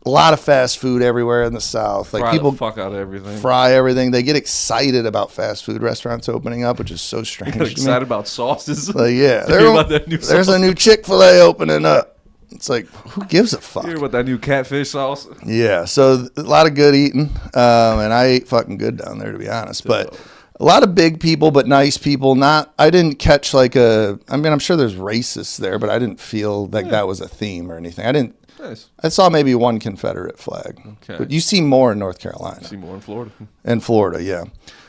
A lot of fast food everywhere in the South. Like people fuck out of everything. Fry everything. They get excited about fast food restaurants opening up, which is so strange. They get excited about sauces. Like, yeah, there's a new Chick-fil-A opening up. It's like, who gives a fuck? You hear about that new catfish sauce? Yeah, so a lot of good eating, and I ate fucking good down there, to be honest. But a lot of big people, but nice people. I didn't catch I mean, I'm sure there's racists there, but I didn't feel like that was a theme or anything. Nice. I saw maybe one Confederate flag. Okay. But you see more in North Carolina. You see more in Florida. In Florida, yeah.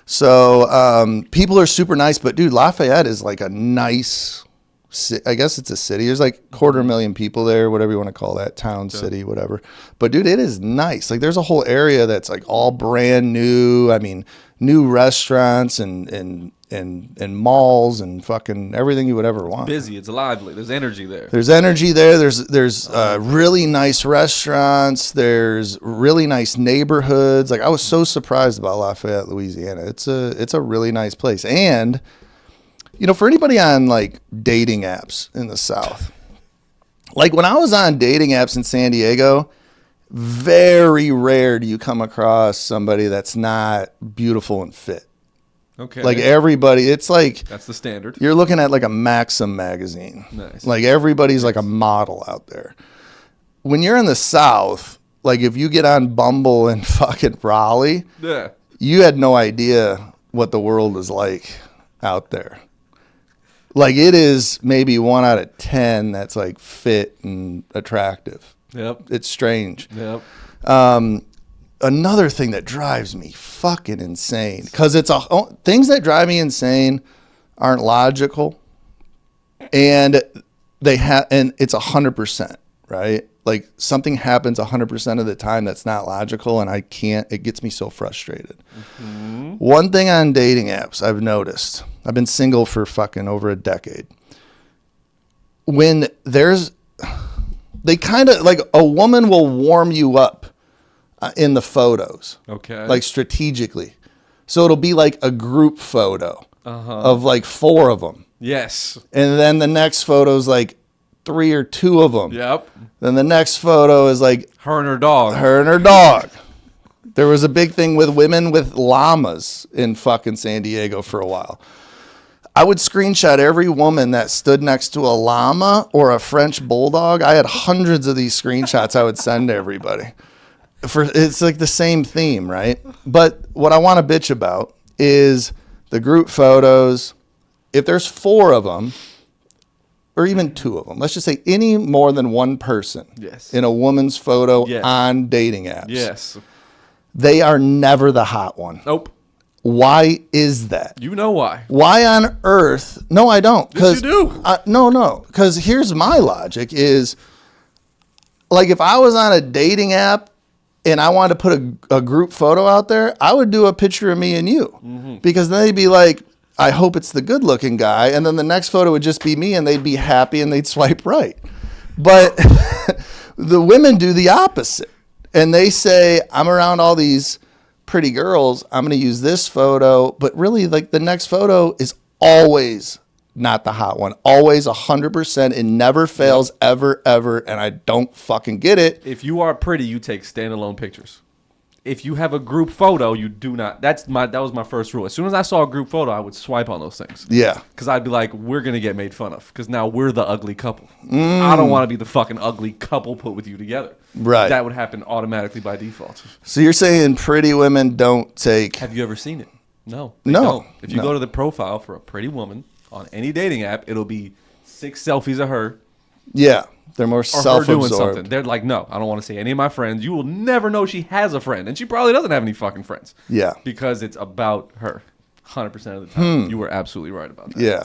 So people are super nice. But, dude, Lafayette is like a nice I guess it's a city. There's like 250,000 people there, whatever you want to call that, town, city, whatever. But, dude, it is nice. Like, there's a whole area that's like all brand new. I mean, new restaurants and malls and fucking everything you would ever want. It's busy. It's lively. There's energy there. There's energy there. There's really nice restaurants. There's really nice neighborhoods. Like I was so surprised about Lafayette, Louisiana. It's a really nice place. And you know, for anybody on like dating apps in the South, like when I was on dating apps in San Diego, very rare do you come across somebody that's not beautiful and fit. Okay. Like everybody, it's like that's the standard. You're looking at like a Maxim magazine. Nice. Like everybody's like a model out there. When you're in the South, like if you get on Bumble in fucking Raleigh, you had no idea what the world is like out there. Like it is maybe 1 out of 10 that's like fit and attractive. Yep. It's strange. Yep. Another thing that drives me fucking insane, because things that drive me insane aren't logical, and it's 100%, right? Like something happens 100% of the time that's not logical, and it gets me so frustrated. Mm-hmm. One thing on dating apps I've noticed, I've been single for fucking over a decade. When they kind of like a woman will warm you up in the photos. Okay. Like strategically. So it'll be like a group photo of like 4 of them. Yes. And then the next photo is like 3 or 2 of them. Yep. Then the next photo is like her and her dog. Her and her dog. There was a big thing with women with llamas in fucking San Diego for a while. I would screenshot every woman that stood next to a llama or a French bulldog. I had hundreds of these screenshots I would send to everybody. It's like the same theme, right? But what I want to bitch about is the group photos. If there's 4 of them, or even 2 of them, let's just say any more than one person in a woman's photo on dating apps. Yes. They are never the hot one. Nope. Why is that? You know why. Why on earth? No, I don't. Yes, you do. No. Because here's my logic is, like, if I was on a dating app and I wanted to put a group photo out there, I would do a picture of me and you. Mm-hmm. Because then they'd be like, I hope it's the good looking guy. And then the next photo would just be me and they'd be happy and they'd swipe right. But the women do the opposite. And they say, I'm around all these pretty girls, I'm going to use this photo. But really, like, the next photo is always not the hot one. Always 100%. It never fails, ever. And I don't fucking get it. If you are pretty, you take standalone pictures. If you have a group photo, you do not. That was my first rule. As soon as I saw a group photo, I would swipe on those things. Yeah. Because I'd be like, we're going to get made fun of. Because now we're the ugly couple. I don't want to be the fucking ugly couple put with you together. Right. That would happen automatically by default. So you're saying pretty women don't take... Have you ever seen it? No. No. If you go to the profile for a pretty woman on any dating app, it'll be 6 selfies of her. Yeah. They're more self-absorbed. Doing something. They're like, no, I don't want to see any of my friends. You will never know she has a friend. And she probably doesn't have any fucking friends. Yeah. Because it's about her 100% of the time. You were absolutely right about that. Yeah.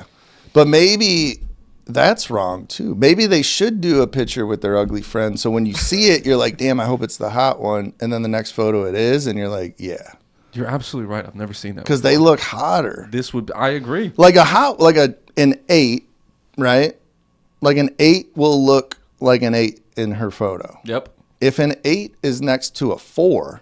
But maybe that's wrong too. Maybe they should do a picture with their ugly friend. So when you see it, you're like, damn, I hope it's the hot one. And then the next photo it is. And you're like, yeah. You're absolutely right. I've never seen that. Because they look hotter. I agree. Like an 8, right? Like an 8 will look like an 8 in her photo. Yep. If an 8 is next to a 4,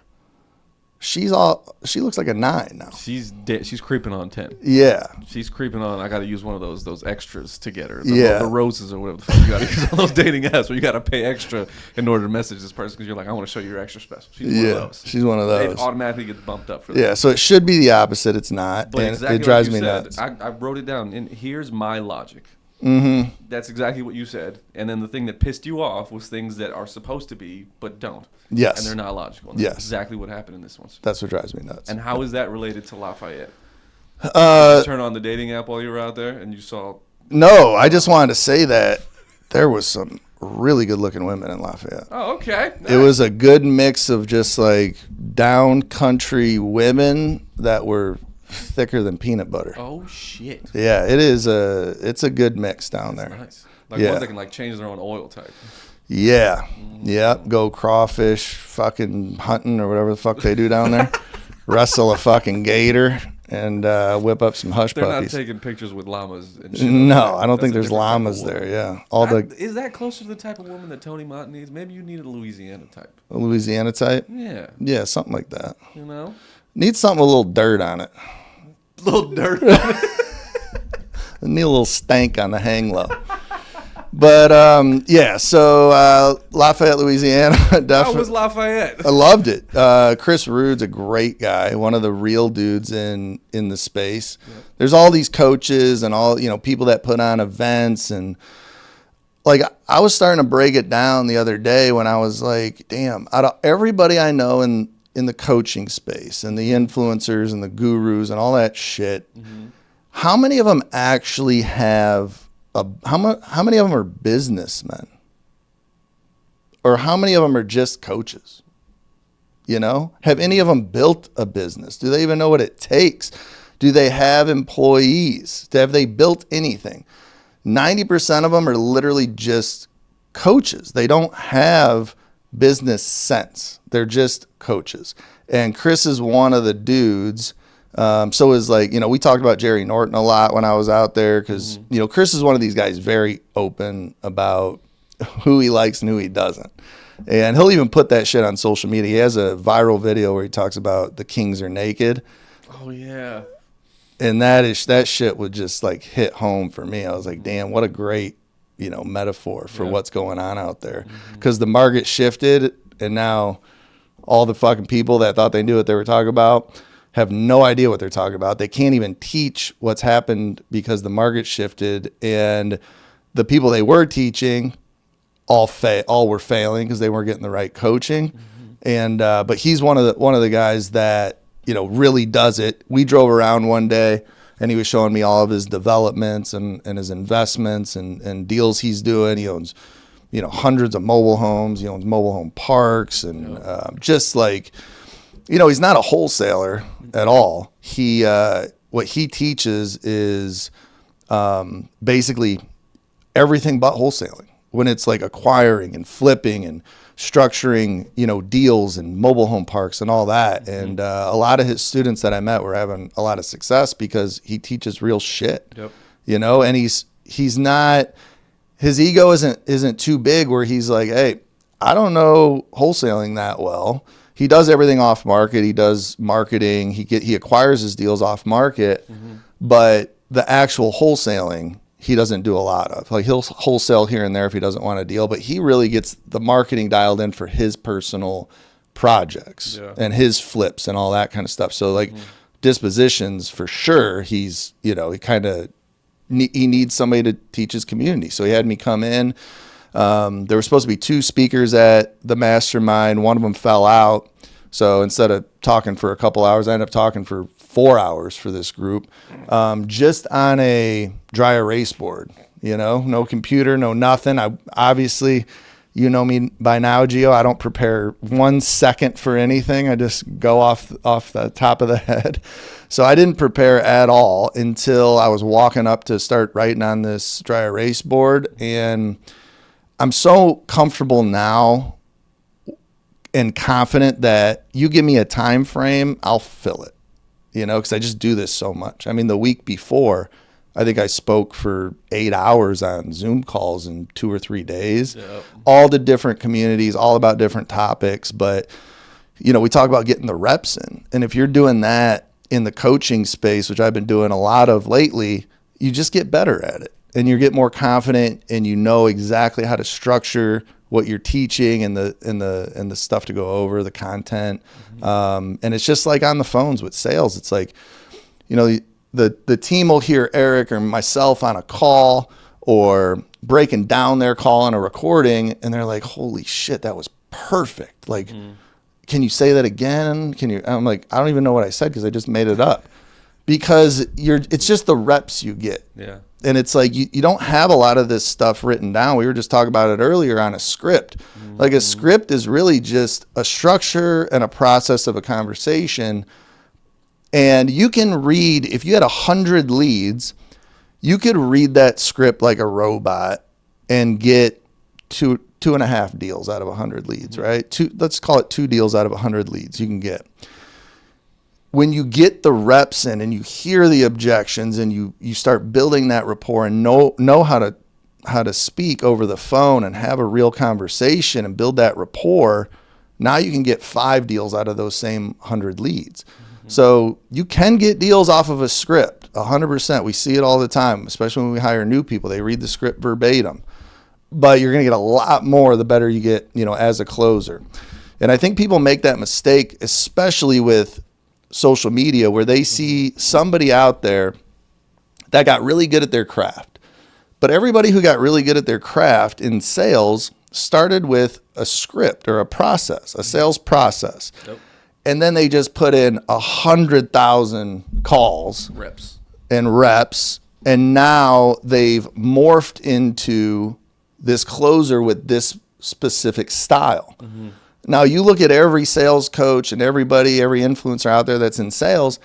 she looks like a 9 now. She's creeping on 10. Yeah. She's creeping on. I got to use one of those extras to get her. The roses or whatever the fuck you got to use on those dating apps where you got to pay extra in order to message this person because you're like, I want to show you your extra special. She's one of those. She's one of those. It automatically gets bumped up for that. Yeah, so it should be the opposite. It's not. But and exactly it drives me nuts. I wrote it down, and here's my logic. Mm-hmm. That's exactly what you said. And then the thing that pissed you off was things that are supposed to be but don't. Yes. And they're not logical. And that's exactly what happened in this one. That's what drives me nuts. And how is that related to Lafayette? Did you turn on the dating app while you were out there and you saw... No, I just wanted to say that there was some really good looking women in Lafayette. Oh, okay. Nice. It was a good mix of just like down country women that were thicker than peanut butter. Oh shit. Yeah, it's a good mix down there. Nice. Like ones that can like change their own oil type. Yeah. Yep. Go crawfish fucking hunting or whatever the fuck they do down there. Wrestle a fucking gator and whip up some hush They're puppies. Not taking pictures with llamas and shit. No, I don't think there's llamas there. Yeah. Is that closer to the type of woman that TONYMONT needs? Maybe you need a Louisiana type. A Louisiana type? Yeah. Yeah, something like that. You know? Need something with a little dirt on it. Little dirt on it. Need a little stank on the hang low. But yeah, so Lafayette, Louisiana. How was Lafayette? I loved it. Chris Rude's a great guy, one of the real dudes in the space. Yep. There's all these coaches and all people that put on events, and like I was starting to break it down the other day when I was like, damn, out of everybody I know in the coaching space and the influencers and the gurus and all that shit, how many of them actually have how many of them are businessmen? Or how many of them are just coaches? You know, have any of them built a business? Do they even know what it takes? Do they have employees? Have they built anything? 90% of them are literally just coaches. They don't have business sense. They're just coaches. And Chris is one of the dudes. So is like, you know, we talked about Jerry Norton a lot when I was out there because, you know, Chris is one of these guys very open about who he likes and who he doesn't. And he'll even put that shit on social media. He has a viral video where he talks about the kings are naked. Oh, yeah. And that shit would just like hit home for me. I was like, damn, what a great, you know, metaphor for what's going on out there. Because the market shifted and now all the fucking people that thought they knew what they were talking about have no idea what they're talking about. They can't even teach what's happened because the market shifted, and the people they were teaching all were failing because they weren't getting the right coaching. And but he's one of the guys that, you know, really does it. We drove around one day and he was showing me all of his developments and his investments and deals he's doing. He owns, you know, hundreds of mobile homes. He owns mobile home parks and just like, you know, he's not a wholesaler at all. He what he teaches is basically everything but wholesaling. When it's like acquiring and flipping and structuring, you know, deals and mobile home parks and all that. And a lot of his students that I met were having a lot of success because he teaches real shit. You know, and he's not, his ego isn't too big where he's like, hey, I don't know wholesaling that well. He does everything off market. He does marketing. He acquires his deals off market, but the actual wholesaling he doesn't do a lot of. Like he'll wholesale here and there if he doesn't want a deal, but he really gets the marketing dialed in for his personal projects and his flips and all that kind of stuff. So like dispositions for sure, he's, you know, he needs somebody to teach his community. So he had me come in. There were supposed to be 2 speakers at the mastermind. One of them fell out. So instead of talking for a couple hours, I ended up talking for 4 hours for this group, just on a dry erase board, you know, no computer, no nothing. I obviously, you know me by now, Gio, I don't prepare 1 second for anything. I just go off the top of the head. So I didn't prepare at all until I was walking up to start writing on this dry erase board. And I'm so comfortable now and confident that you give me a time frame, I'll fill it, you know, because I just do this so much. I mean, the week before, I think I spoke for 8 hours on Zoom calls in 2 or 3 days, all the different communities, all about different topics. But, you know, we talk about getting the reps in. And if you're doing that in the coaching space, which I've been doing a lot of lately, you just get better at it and you get more confident and you know exactly how to structure what you're teaching and the stuff to go over, the content. And it's just like on the phones with sales. It's like, you know, the team will hear Eric or myself on a call or breaking down their call on a recording, and they're like, holy shit, that was perfect. Like, can you say that again? I'm like, I don't even know what I said because I just made it up. Because it's just the reps you get. Yeah. And it's like you don't have a lot of this stuff written down. We were just talking about it earlier on a script. Like a script is really just a structure and a process of a conversation. And you can read, if you had 100 leads, you could read that script like a robot and get 2.5 deals out of 100 leads, right? Let's call it 2 deals out of 100 leads you can get. When you get the reps in and you hear the objections and you start building that rapport and know how to speak over the phone and have a real conversation and build that rapport, now you can get 5 deals out of those same 100 leads. So you can get deals off of a script, 100%. We see it all the time, especially when we hire new people. They read the script verbatim. But you're going to get a lot more the better you get, you know, as a closer. And I think people make that mistake, especially with social media, where they see somebody out there that got really good at their craft. But everybody who got really good at their craft in sales started with a script or a process, a sales process. And then they just put in 100,000 calls, reps, and reps, and now they've morphed into this closer with this specific style. Mm-hmm. Now you look at every sales coach and every influencer out there that's in sales,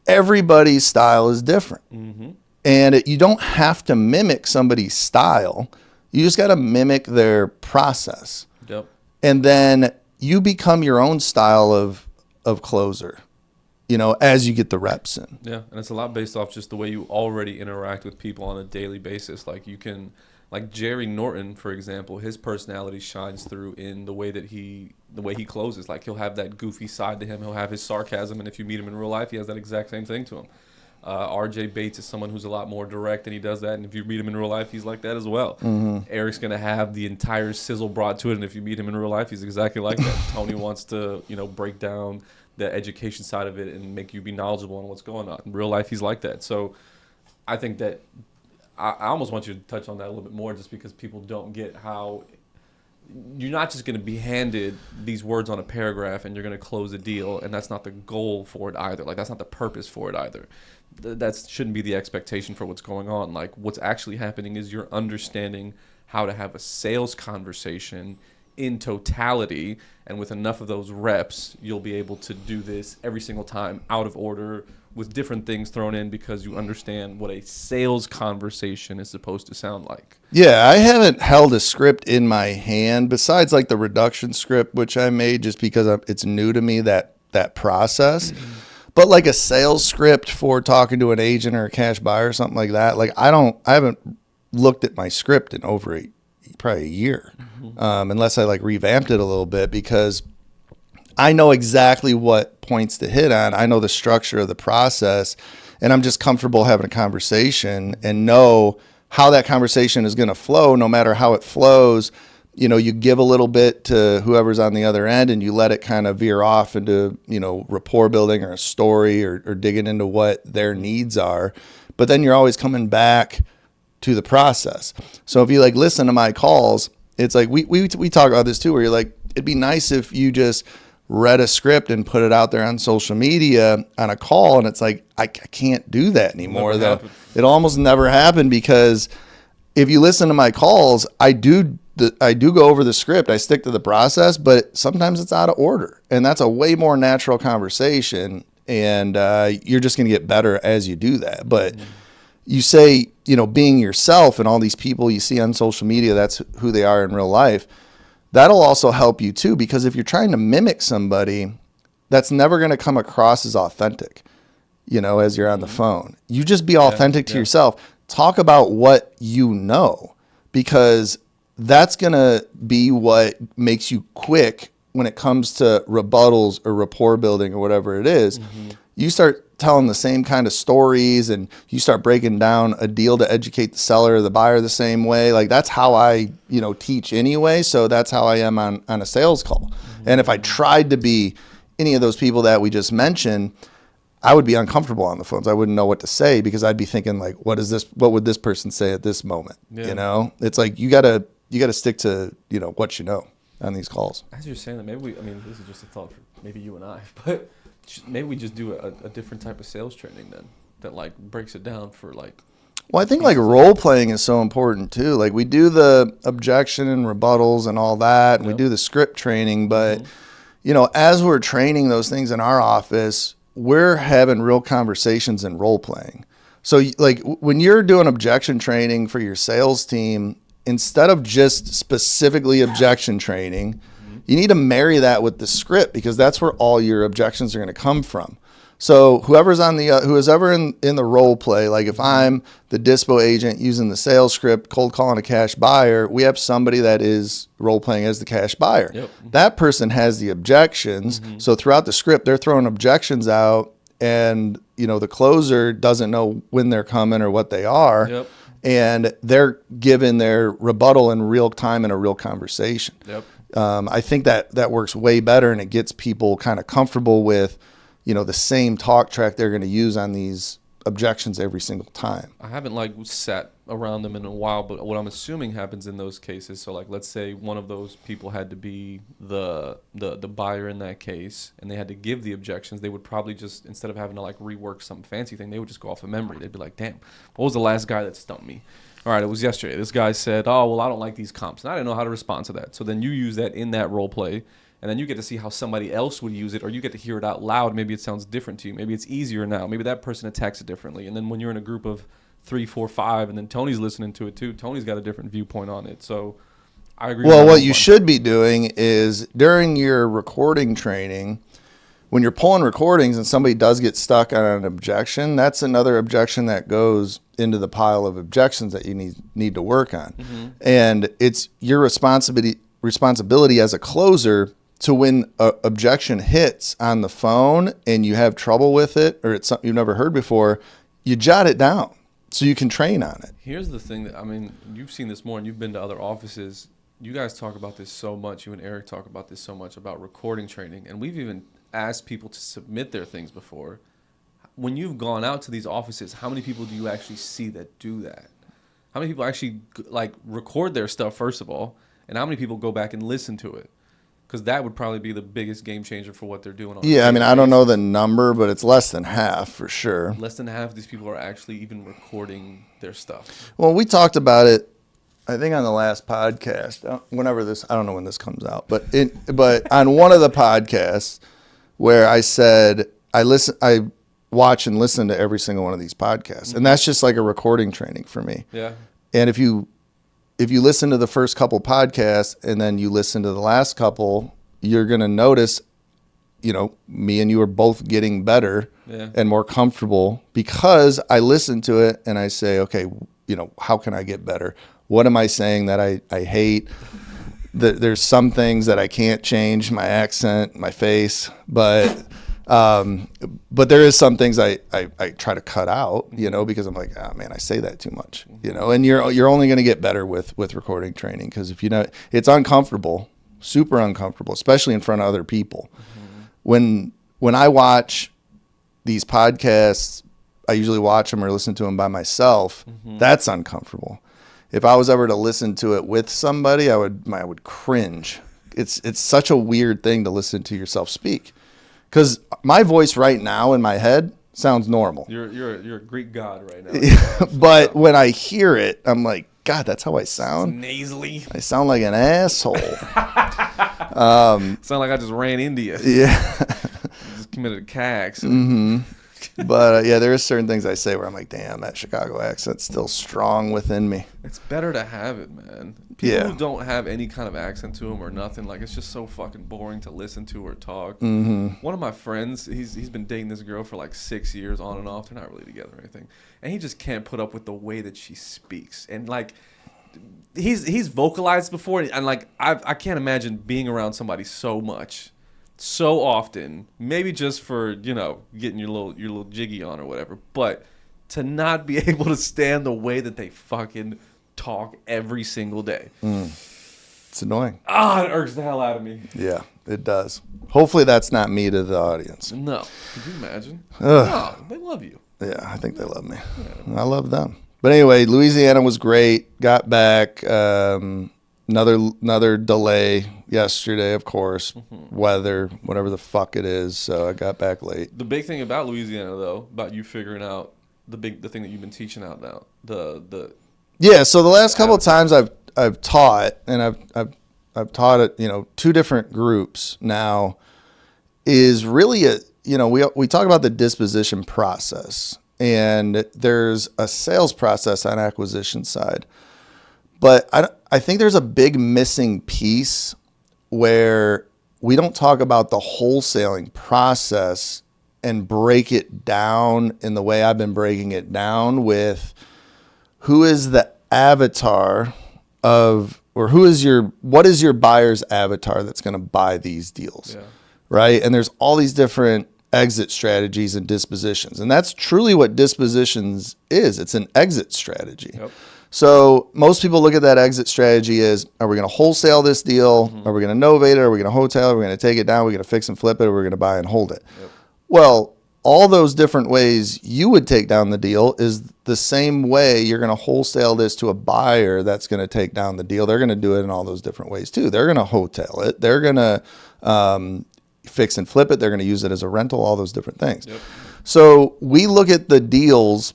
everybody's style is different. Mm-hmm. And you don't have to mimic somebody's style. You just got to mimic their process. Yep. And then you become your own style of closer, as you get the reps in. Yeah, and it's a lot based off just the way you already interact with people on a daily basis. Like Jerry Norton, for example, his personality shines through in the way he closes. Like, he'll have that goofy side to him. He'll have his sarcasm, and if you meet him in real life, he has that exact same thing to him. RJ Bates is someone who's a lot more direct, and he does that. And if you meet him in real life, he's like that as well. Mm-hmm. Eric's going to have the entire sizzle brought to it, and if you meet him in real life, he's exactly like that. Tony wants to, break down the education side of it and make you be knowledgeable on what's going on. In real life, he's like that. So I think that I almost want you to touch on that a little bit more, just because people don't get how you're not just going to be handed these words on a paragraph and you're going to close a deal, and that's not the goal for it either. Like, that's not the purpose for it either. That shouldn't be the expectation for what's going on. Like, what's actually happening is you're understanding how to have a sales conversation in totality, and with enough of those reps, you'll be able to do this every single time out of order with different things thrown in, because you understand what a sales conversation is supposed to sound like. Yeah, I haven't held a script in my hand besides like the reduction script, which I made just because it's new to me, that process. Mm-hmm. But like a sales script for talking to an agent or a cash buyer or something like that, like I haven't looked at my script in over probably a year, unless I like revamped it a little bit, because I know exactly what points to hit on. I know the structure of the process, and I'm just comfortable having a conversation and know how that conversation is going to flow. No matter how it flows, you give a little bit to whoever's on the other end, and you let it kind of veer off into, rapport building or a story or digging into what their needs are. But then you're always coming back to the process. So if you like listen to my calls, it's like we talk about this too, where you're like, it'd be nice if you just read a script and put it out there on social media on a call. And it's like, I can't do that anymore, though. It almost never happened, because if you listen to my calls, I do go over the script. I stick to the process, but sometimes it's out of order, and that's a way more natural conversation. And you're just going to get better as you do that. But you say, being yourself, and all these people you see on social media, that's who they are in real life. That'll also help you too, because if you're trying to mimic somebody, that's never going to come across as authentic, as you're on the phone. You just be authentic to yourself. Talk about what you know, because that's going to be what makes you quick when it comes to rebuttals or rapport building or whatever it is. Mm-hmm. You start telling the same kind of stories, and you start breaking down a deal to educate the seller or the buyer the same way. Like, that's how I, teach anyway. So that's how I am on a sales call. Mm-hmm. And if I tried to be any of those people that we just mentioned, I would be uncomfortable on the phones. I wouldn't know what to say, because I'd be thinking like, what would this person say at this moment? Yeah. It's like, you gotta stick to, what you know on these calls. As you're saying that, this is just a thought for maybe you and I, but maybe we just do a different type of sales training then, that like breaks it down for like. Well, I think like role playing is so important too. Like, we do the objection and rebuttals and all that, and we do the script training, but as we're training those things in our office, we're having real conversations and role playing. So like when you're doing objection training for your sales team, instead of just specifically objection training, you need to marry that with the script, because that's where all your objections are going to come from. So whoever's on the who's ever in the role play, like if I'm the dispo agent using the sales script, cold calling a cash buyer, we have somebody that is role playing as the cash buyer. Yep. That person has the objections. Mm-hmm. So throughout the script, they're throwing objections out, and the closer doesn't know when they're coming or what they are. Yep. And they're given their rebuttal in real time in a real conversation. Yep. I think that works way better, and it gets people kind of comfortable with, the same talk track they're going to use on these objections every single time. I haven't like sat around them in a while, but what I'm assuming happens in those cases. So like, let's say one of those people had to be the buyer in that case, and they had to give the objections. They would probably just, instead of having to like rework some fancy thing, they would just go off of memory. They'd be like, damn, what was the last guy that stumped me? All right, it was yesterday. This guy said, oh, well, I don't like these comps. And I didn't know how to respond to that. So then you use that in that role play. And then you get to see how somebody else would use it, or you get to hear it out loud. Maybe it sounds different to you. Maybe it's easier now. Maybe that person attacks it differently. And then when you're in a group of 3, 4, 5, and then Tony's listening to it too, Tony's got a different viewpoint on it. So I agree. Well, what you should be doing is during your recording training, when you're pulling recordings and somebody does get stuck on an objection, that's another objection that goes into the pile of objections that you need to work on. Mm-hmm. And it's your responsibility as a closer to, when an objection hits on the phone and you have trouble with it, or it's something you've never heard before, you jot it down so you can train on it. Here's the thing that, I mean, you've seen this more and you've been to other offices. You guys talk about this so much. You and Eric talk about this so much about recording training. And we've even asked people to submit their things before. When you've gone out to these offices, how many people do you actually see that do that? How many people actually like record their stuff, first of all? And how many people go back and listen to it? Because that would probably be the biggest game changer for what they're doing. Yeah, I mean, I don't know the number, but it's less than half for sure. Less than half of these people are actually even recording their stuff. Well, we talked about it, I think, on the last podcast. Whenever this, I don't know when this comes out, but on one of the podcasts where I said I watch and listen to every single one of these podcasts, mm-hmm. and that's just like a recording training for me. Yeah. And if you listen to the first couple podcasts and then you listen to the last couple, you're going to notice, me and you are both getting better and more comfortable because I listen to it and I say, okay, how can I get better? What am I saying that I hate? There's some things that I can't change, my accent, my face, but there is some things I try to cut out, because I'm like, oh man, I say that too much, and you're only going to get better with recording training. Cause if it's uncomfortable, super uncomfortable, especially in front of other people. Mm-hmm. When I watch these podcasts, I usually watch them or listen to them by myself. Mm-hmm. That's uncomfortable. If I was ever to listen to it with somebody, I would cringe. It's such a weird thing to listen to yourself speak. Because my voice right now in my head sounds normal. You're a Greek god right now. But when I hear it, I'm like, God, that's how I sound. It's nasally. I sound like an asshole. Sound like I just ran into you. Yeah. Just committed a CAG. Mm-hmm. But there are certain things I say where I'm like, damn, that Chicago accent's still strong within me. It's better to have it, man. People who don't have any kind of accent to them or nothing, like, it's just so fucking boring to listen to or talk. Mm-hmm. One of my friends, he's been dating this girl for like 6 years on and off. They're not really together or anything. And he just can't put up with the way that she speaks. And like, he's vocalized before, and like, I can't imagine being around somebody so much, so often, maybe just for, getting your little jiggy on or whatever, but to not be able to stand the way that they fucking talk every single day. It's annoying. It irks the hell out of me. Yeah, it does. Hopefully that's not me to the audience. No. Could you imagine? No, they love you. Yeah, I think they love me. Yeah. I love them. But anyway, Louisiana was great. Got back. Another delay yesterday, of course. Mm-hmm. Weather, whatever the fuck it is. So I got back late. The big thing about Louisiana, though, about you figuring out the thing that you've been teaching out now, Yeah, so the last couple of times I've taught, and I've taught at 2 different groups now, is really we talk about the disposition process, and there's a sales process on acquisition side, but I think there's a big missing piece where we don't talk about the wholesaling process and break it down in the way I've been breaking it down with who is the avatar of, or what is your buyer's avatar that's going to buy these deals, right? And there's all these different exit strategies and dispositions. And that's truly what dispositions is. It's an exit strategy. Yep. So most people look at that exit strategy as, are we going to wholesale this deal? Mm-hmm. Are we going to novate it? Are we going to hotel? Are we going to take it down? Are we going to fix and flip it? Or are we going to buy and hold it? Yep. Well, all those different ways you would take down the deal is the same way you're going to wholesale this to a buyer that's going to take down the deal. They're going to do it in all those different ways too. They're going to hotel it. They're going to fix and flip it. They're going to use it as a rental, all those different things. Yep. So we look at the deals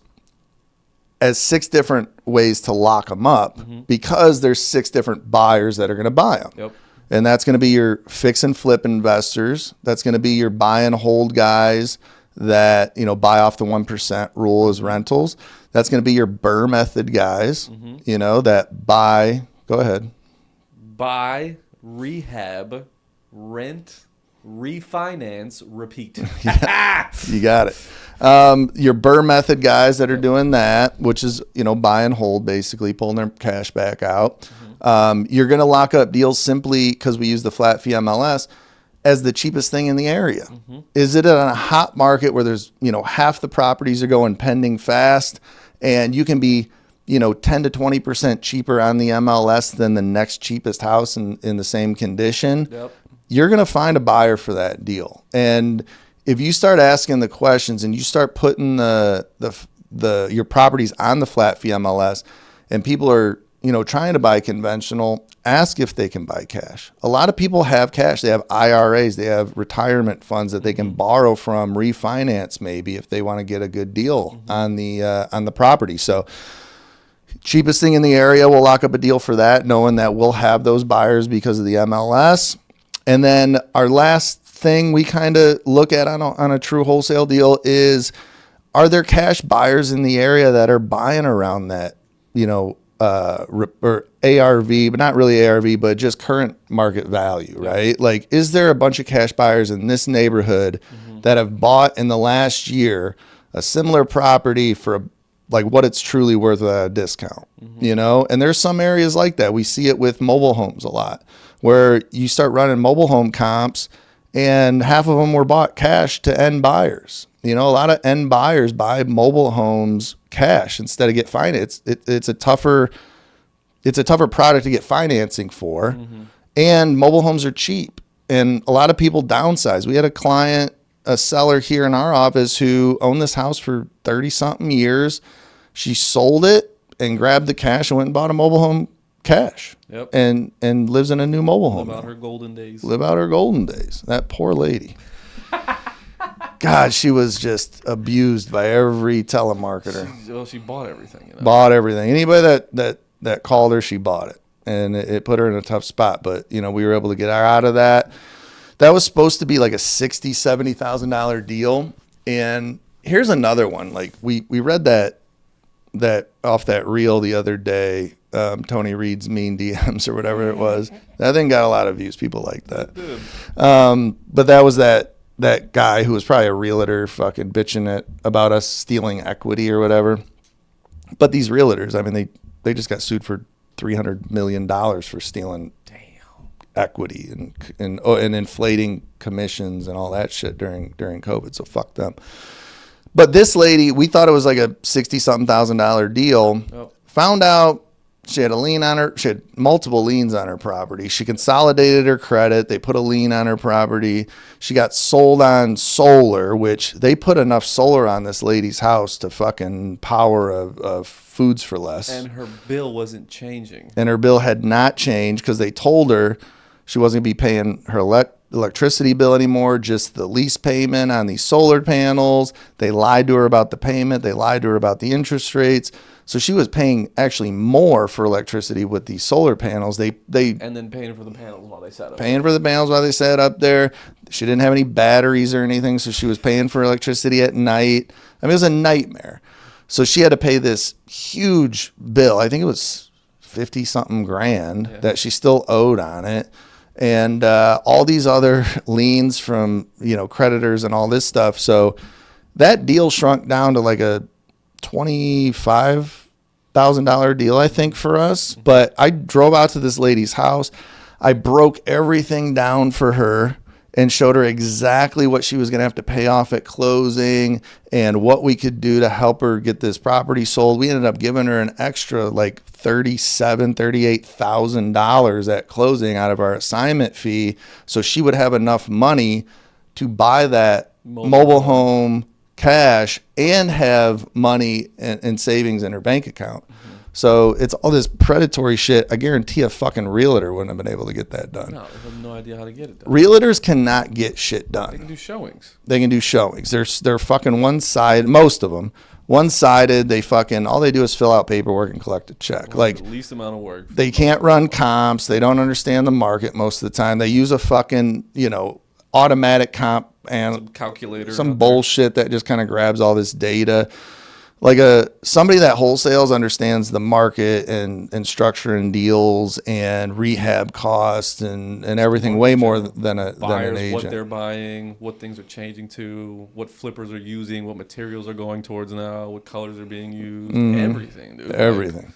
as 6 different ways to lock them up because there's 6 different buyers that are going to buy them. Yep. And that's going to be your fix and flip investors. That's going to be your buy and hold guys that, buy off the 1% rule as rentals. That's going to be your BRRRR method guys, that buy, go ahead. Buy, rehab, rent, refinance, repeat. Yeah, you got it. Your BRRRR method guys that are doing that, which is, buy and hold, basically pulling their cash back out. You're going to lock up deals simply because we use the flat fee MLS as the cheapest thing in the area. Is it on a hot market where there's, half the properties are going pending fast and you can be, 10 to 20% cheaper on the MLS than the next cheapest house in the same condition? Yep. You're going to find a buyer for that deal. And if you start asking the questions and you start putting your properties on the flat fee MLS and people are, trying to buy conventional, ask if they can buy cash. A lot of people have cash. They have IRAs. They have retirement funds that they can borrow from, refinance maybe if they want to get a good deal on the property. So cheapest thing in the area, we'll lock up a deal for that, knowing that we'll have those buyers because of the MLS. And then our last thing we kind of look at on a true wholesale deal is, are there cash buyers in the area that are buying around that, or ARV, but not really ARV, but just current market value, right? Like, is there a bunch of cash buyers in this neighborhood that have bought in the last year a similar property for like what it's truly worth at a discount, And there's some areas like that. We see it with mobile homes a lot, where you start running mobile home comps and half of them were bought cash to end buyers. A lot of end buyers buy mobile homes cash instead of get financed. It's a tougher product to get financing for, and mobile homes are cheap. And a lot of people downsize. We had a seller here in our office who owned this house for 30 something years. She sold it and grabbed the cash and went and bought a mobile home cash. Yep. And lives in a new mobile home. Live out her golden days. That poor lady. God, she was just abused by every telemarketer. She bought everything. Bought everything. Anybody that called her, she bought it. And it put her in a tough spot. But, we were able to get her out of that. That was supposed to be like a $60,000, $70,000 deal. And here's another one. Like we read that off that reel the other day, Tony Reed's Mean DMs or whatever it was. That thing got a lot of views. People like that. But that was that guy who was probably a realtor fucking bitching about us stealing equity or whatever. But these realtors, I mean, they just got sued for $300 million for stealing equity and inflating commissions and all that shit during COVID. So fuck them. But this lady, we thought it was like a $60,000 deal. Oh. Found out she had a lien on her. She had multiple liens on her property. She consolidated her credit. They put a lien on her property. She got sold on solar, which they put enough solar on this lady's house to fucking power a Foods for Less. And her bill wasn't changing. And her bill had not changed because they told her she wasn't going to be paying her electricity bill anymore, just the lease payment on these solar panels. They lied to her about the payment. They lied to her about the interest rates. So she was paying actually more for electricity with these solar panels. And then paying for the panels while they sat up. There. She didn't have any batteries or anything, so she was paying for electricity at night. I mean, it was a nightmare. So she had to pay this huge bill. I think it was 50 something grand that she still owed on it. And all these other liens from, creditors and all this stuff. So that deal shrunk down to like a $25,000 deal, I think, for us. But I drove out to this lady's house. I broke everything down for her and showed her exactly what she was going to have to pay off at closing and what we could do to help her get this property sold. We ended up giving her an extra like $38,000 at closing out of our assignment fee, so she would have enough money to buy that mobile home cash and have money and savings in her bank account. So it's all this predatory shit. I guarantee a fucking realtor wouldn't have been able to get that done. No, they have no idea how to get it done. Realtors cannot get shit done. They can do showings. They can do showings. They're fucking one-sided, most of them. One-sided, all they do is fill out paperwork and collect a check. Like, the least amount of work. They can't run comps. They don't understand the market most of the time. They use a fucking, automatic comp and Some calculator. some bullshit that just kind of grabs all this data. Like somebody that wholesales understands the market and structuring deals and rehab costs and everything way more than an agent. What they're buying, what things are changing to, what flippers are using, what materials are going towards now, what colors are being used, everything, dude. Everything.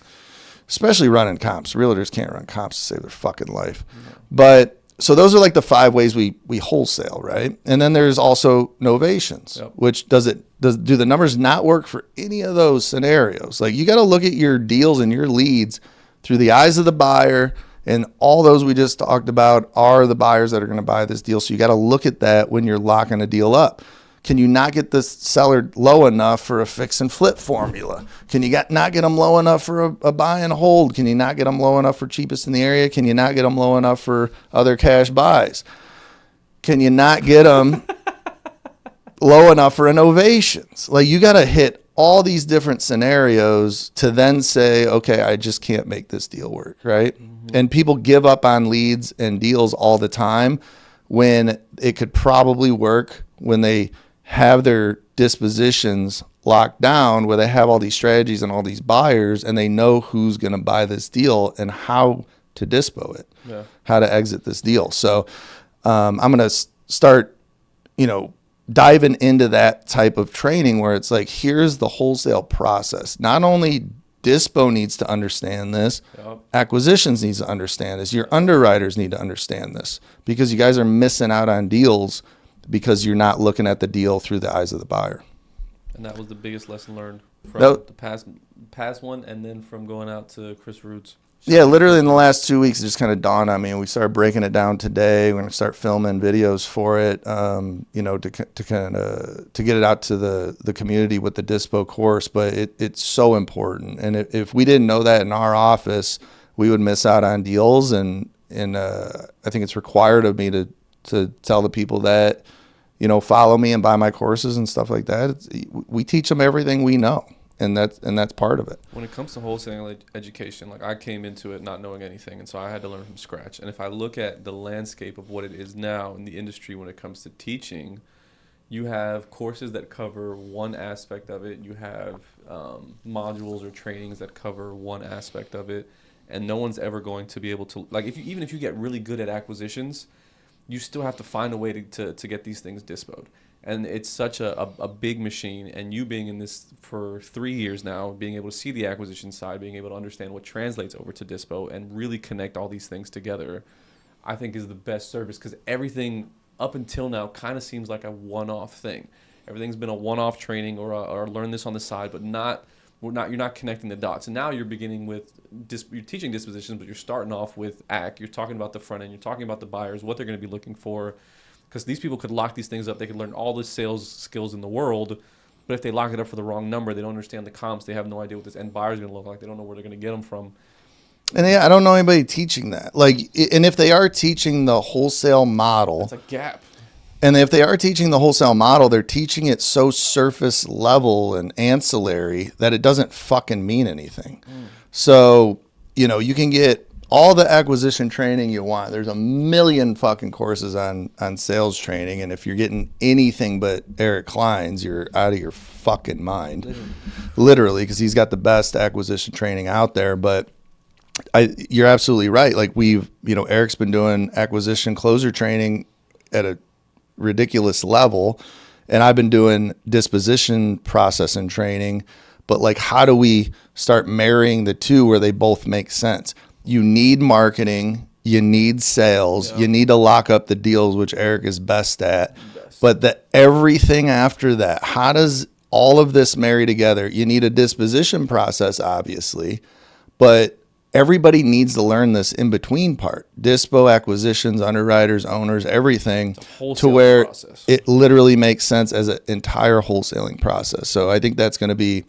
Especially running comps. Realtors can't run comps to save their fucking life. No. But so those are like the 5 ways we wholesale, right? And then there's also novations, which do the numbers not work for any of those scenarios? Like, you got to look at your deals and your leads through the eyes of the buyer, and all those we just talked about are the buyers that are going to buy this deal. So you got to look at that when you're locking a deal up. Can you not get the seller low enough for a fix and flip formula? Can you not get them low enough for a buy and hold? Can you not get them low enough for cheapest in the area? Can you not get them low enough for other cash buys? Can you not get them low enough for innovations? Like, you got to hit all these different scenarios to then say, okay, I just can't make this deal work, right? Mm-hmm. And people give up on leads and deals all the time when it could probably work when they have their dispositions locked down, where they have all these strategies and all these buyers, and they know who's going to buy this deal and how to dispo it, how to exit this deal. So I'm going to start, diving into that type of training where it's like, here's the wholesale process. Not only dispo needs to understand this, acquisitions needs to understand this. Your underwriters need to understand this, because you guys are missing out on deals because you're not looking at the deal through the eyes of the buyer. And that was the biggest lesson learned from the past one, and then from going out to Chris Root's. Yeah, literally in the last 2 weeks, it just kind of dawned on me, and we started breaking it down today. We're going to start filming videos for it, to get it out to the community with the dispo course. But it's so important, and if we didn't know that in our office, we would miss out on deals. And I think it's required of me to tell the people that, follow me and buy my courses and stuff like that. We teach them everything we know. And that's part of it. When it comes to wholesaling education, like, I came into it not knowing anything, and so I had to learn from scratch. And if I look at the landscape of what it is now in the industry when it comes to teaching, you have courses that cover one aspect of it. You have modules or trainings that cover one aspect of it, and no one's ever going to be able to, like, even if you get really good at acquisitions, you still have to find a way to get these things dispoed. And it's such a big machine, and you being in this for 3 years now, being able to see the acquisition side, being able to understand what translates over to dispo and really connect all these things together, I think is the best service, because everything up until now kind of seems like a one-off thing. Everything's been a one-off training or learn this on the side, but you're not connecting the dots. And now you're beginning with, you're teaching dispositions, but you're starting off with AC. You're talking about the front end. You're talking about the buyers, what they're going to be looking for. Because these people could lock these things up. They could learn all the sales skills in the world, but if they lock it up for the wrong number, they don't understand the comps. They have no idea what this end buyer is going to look like. They don't know where they're going to get them from. And I don't know anybody teaching that. Like, and if they are teaching the wholesale model, it's a gap. And if they are teaching the wholesale model, they're teaching it so surface level and ancillary that it doesn't fucking mean anything. So, you can get all the acquisition training you want. There's a million fucking courses on sales training. And if you're getting anything but Eric Klein's, you're out of your fucking mind. Literally, because he's got the best acquisition training out there. But you're absolutely right. Like, Eric's been doing acquisition closer training at a ridiculous level. And I've been doing disposition process and training. But, like, how do we start marrying the two where they both make sense? You need marketing, you need sales, you need to lock up the deals, which Eric is best at. But everything after that, how does all of this marry together? You need a disposition process, obviously, but everybody needs to learn this in between part. Dispo, acquisitions, underwriters, owners, everything, to where process. it literally makes sense as an entire wholesaling process. So I think that's going to be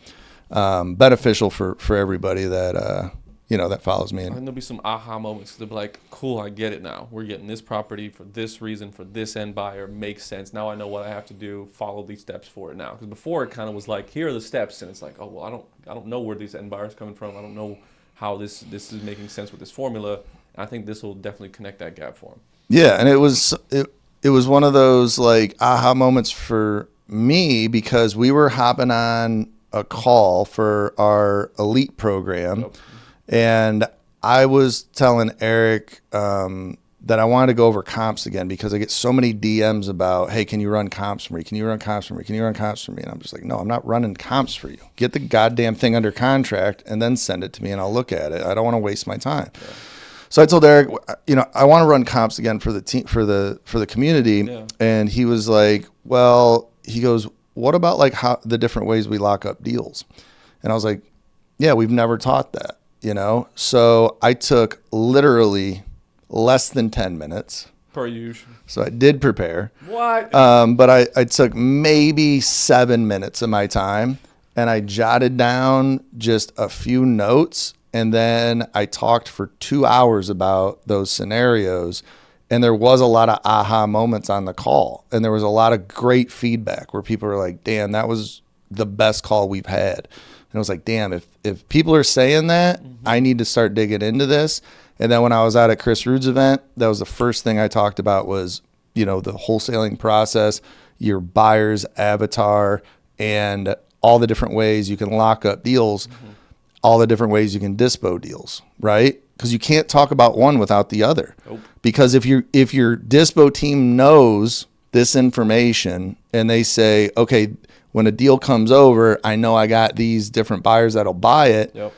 beneficial for everybody that that follows me. And there'll be some aha moments. They'll be like, cool, I get it now. We're getting this property for this reason, for this end buyer. Makes sense. Now I know what I have to do. Follow these steps for it now. Because before it kind of was like, here are the steps, and it's like, oh well, I don't know where these end buyers are coming from. I don't know how this is making sense with this formula. I think this will definitely connect that gap for them. Yeah, and it was one of those like aha moments for me, because we were hopping on a call for our elite program. Yep. And I was telling Eric that I wanted to go over comps again, because I get so many DMs about, hey, can you run comps for me? Can you run comps for me? Can you run comps for me? And I'm just like, no, I'm not running comps for you. Get the goddamn thing under contract and then send it to me and I'll look at it. I don't want to waste my time. Yeah. So I told Eric, I want to run comps again for the team, for the community. Yeah. And he was like, well, he goes, what about like how the different ways we lock up deals? And I was like, yeah, we've never taught that. So I took literally less than 10 minutes. Per usual. So I did prepare. What? But I took maybe 7 minutes of my time, and I jotted down just a few notes, and then I talked for 2 hours about those scenarios. And there was a lot of aha moments on the call, and there was a lot of great feedback where people were like, damn, that was the best call we've had. And I was like, damn, if people are saying that, I need to start digging into this. And then when I was out at Chris Rude's event, that was the first thing I talked about was, the wholesaling process, your buyer's avatar, and all the different ways you can lock up deals, all the different ways you can dispo deals, right? Because you can't talk about one without the other. Nope. Because if your dispo team knows this information and they say, okay, when a deal comes over, I know I got these different buyers that'll buy it. Yep.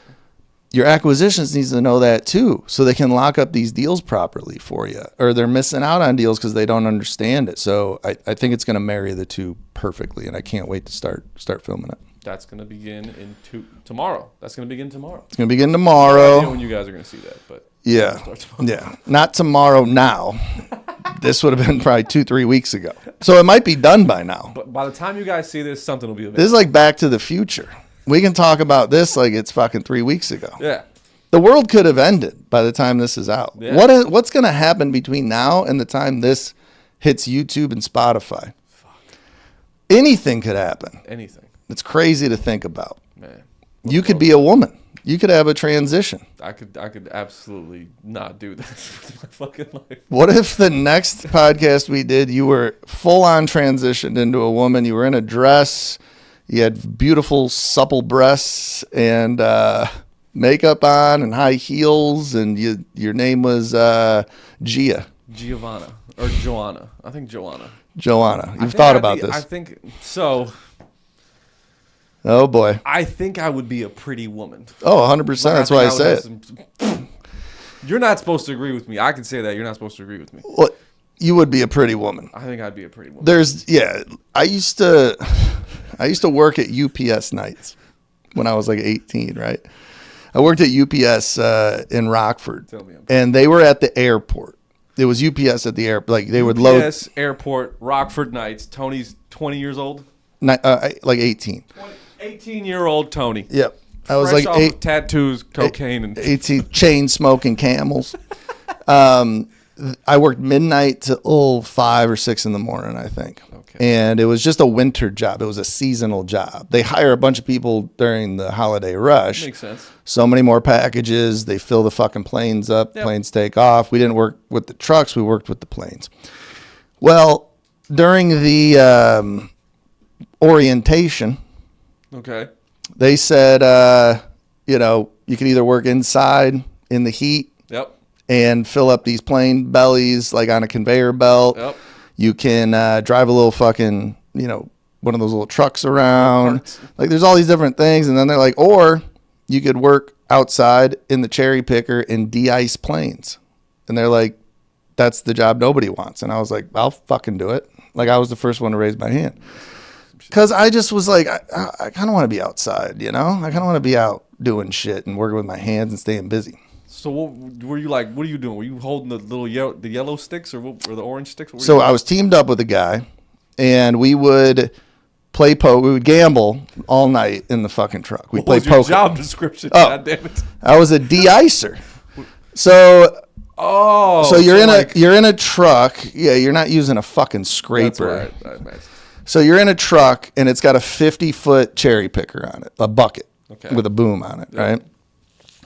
Your acquisitions needs to know that too, so they can lock up these deals properly for you, or they're missing out on deals because they don't understand it. So I think it's going to marry the two perfectly, and I can't wait to start filming it. That's going to begin tomorrow. That's going to begin tomorrow. It's going to begin tomorrow. I don't know when you guys are going to see that, but yeah, not tomorrow now. This would have been probably 2-3 weeks ago. So it might be done by now. But by the time you guys see this, something will be available. This is like Back to the Future. We can talk about this like it's fucking 3 weeks ago. Yeah. The world could have ended by the time this is out. Yeah. What's going to happen between now and the time this hits YouTube and Spotify? Fuck. Anything could happen. Anything. It's crazy to think about. Man. You could be a woman. You could have a transition. I could absolutely not do this with my fucking life. What if the next podcast we did, you were full on transitioned into a woman? You were in a dress. You had beautiful, supple breasts and makeup on and high heels, and your name was Giovanna or Joanna. I think Joanna. Joanna. You've thought about this. I think so. Oh, boy. I think I would be a pretty woman. Oh, 100%. That's why I say it. You're not supposed to agree with me. I can say that. You're not supposed to agree with me. Well, you would be a pretty woman. I think I'd be a pretty woman. I used to work at UPS nights when I was like 18, right? I worked at UPS in Rockford. Tell me, and they were at the airport. It was UPS at the airport. Like they would load. UPS airport, Rockford nights. Tony's 20 years old. Like 18. 18-year-old Tony. Yep. I was like off tattoos, cocaine, and 18 chain smoking camels. I worked midnight to 5 or 6 in the morning, I think. Okay. And it was just a winter job. It was a seasonal job. They hire a bunch of people during the holiday rush. Makes sense. So many more packages. They fill the fucking planes up. Yep. Planes take off. We didn't work with the trucks. We worked with the planes. Well, during the orientation, okay, they said, you can either work inside in the heat. Yep. And fill up these plane bellies like on a conveyor belt. Yep. You can drive a little fucking, one of those little trucks around. Like there's all these different things. And then they're like, or you could work outside in the cherry picker and de-ice planes. And they're like, that's the job nobody wants. And I was like, I'll fucking do it. Like I was the first one to raise my hand. Because I just was like, I kind of want to be outside, I kind of want to be out doing shit and working with my hands and staying busy. So what were you like? What are you doing? Were you holding the yellow sticks or the orange sticks? So I was teamed up with a guy, and we would play poker. We would gamble all night in the fucking truck. We played poker. What was your job description? Oh, God damn it! I was a de-icer. So you're you're in a truck. Yeah, you're not using a fucking scraper. That's what I imagine. So you're in a truck, and it's got a 50-foot cherry picker on it, a bucket with a boom on it, right?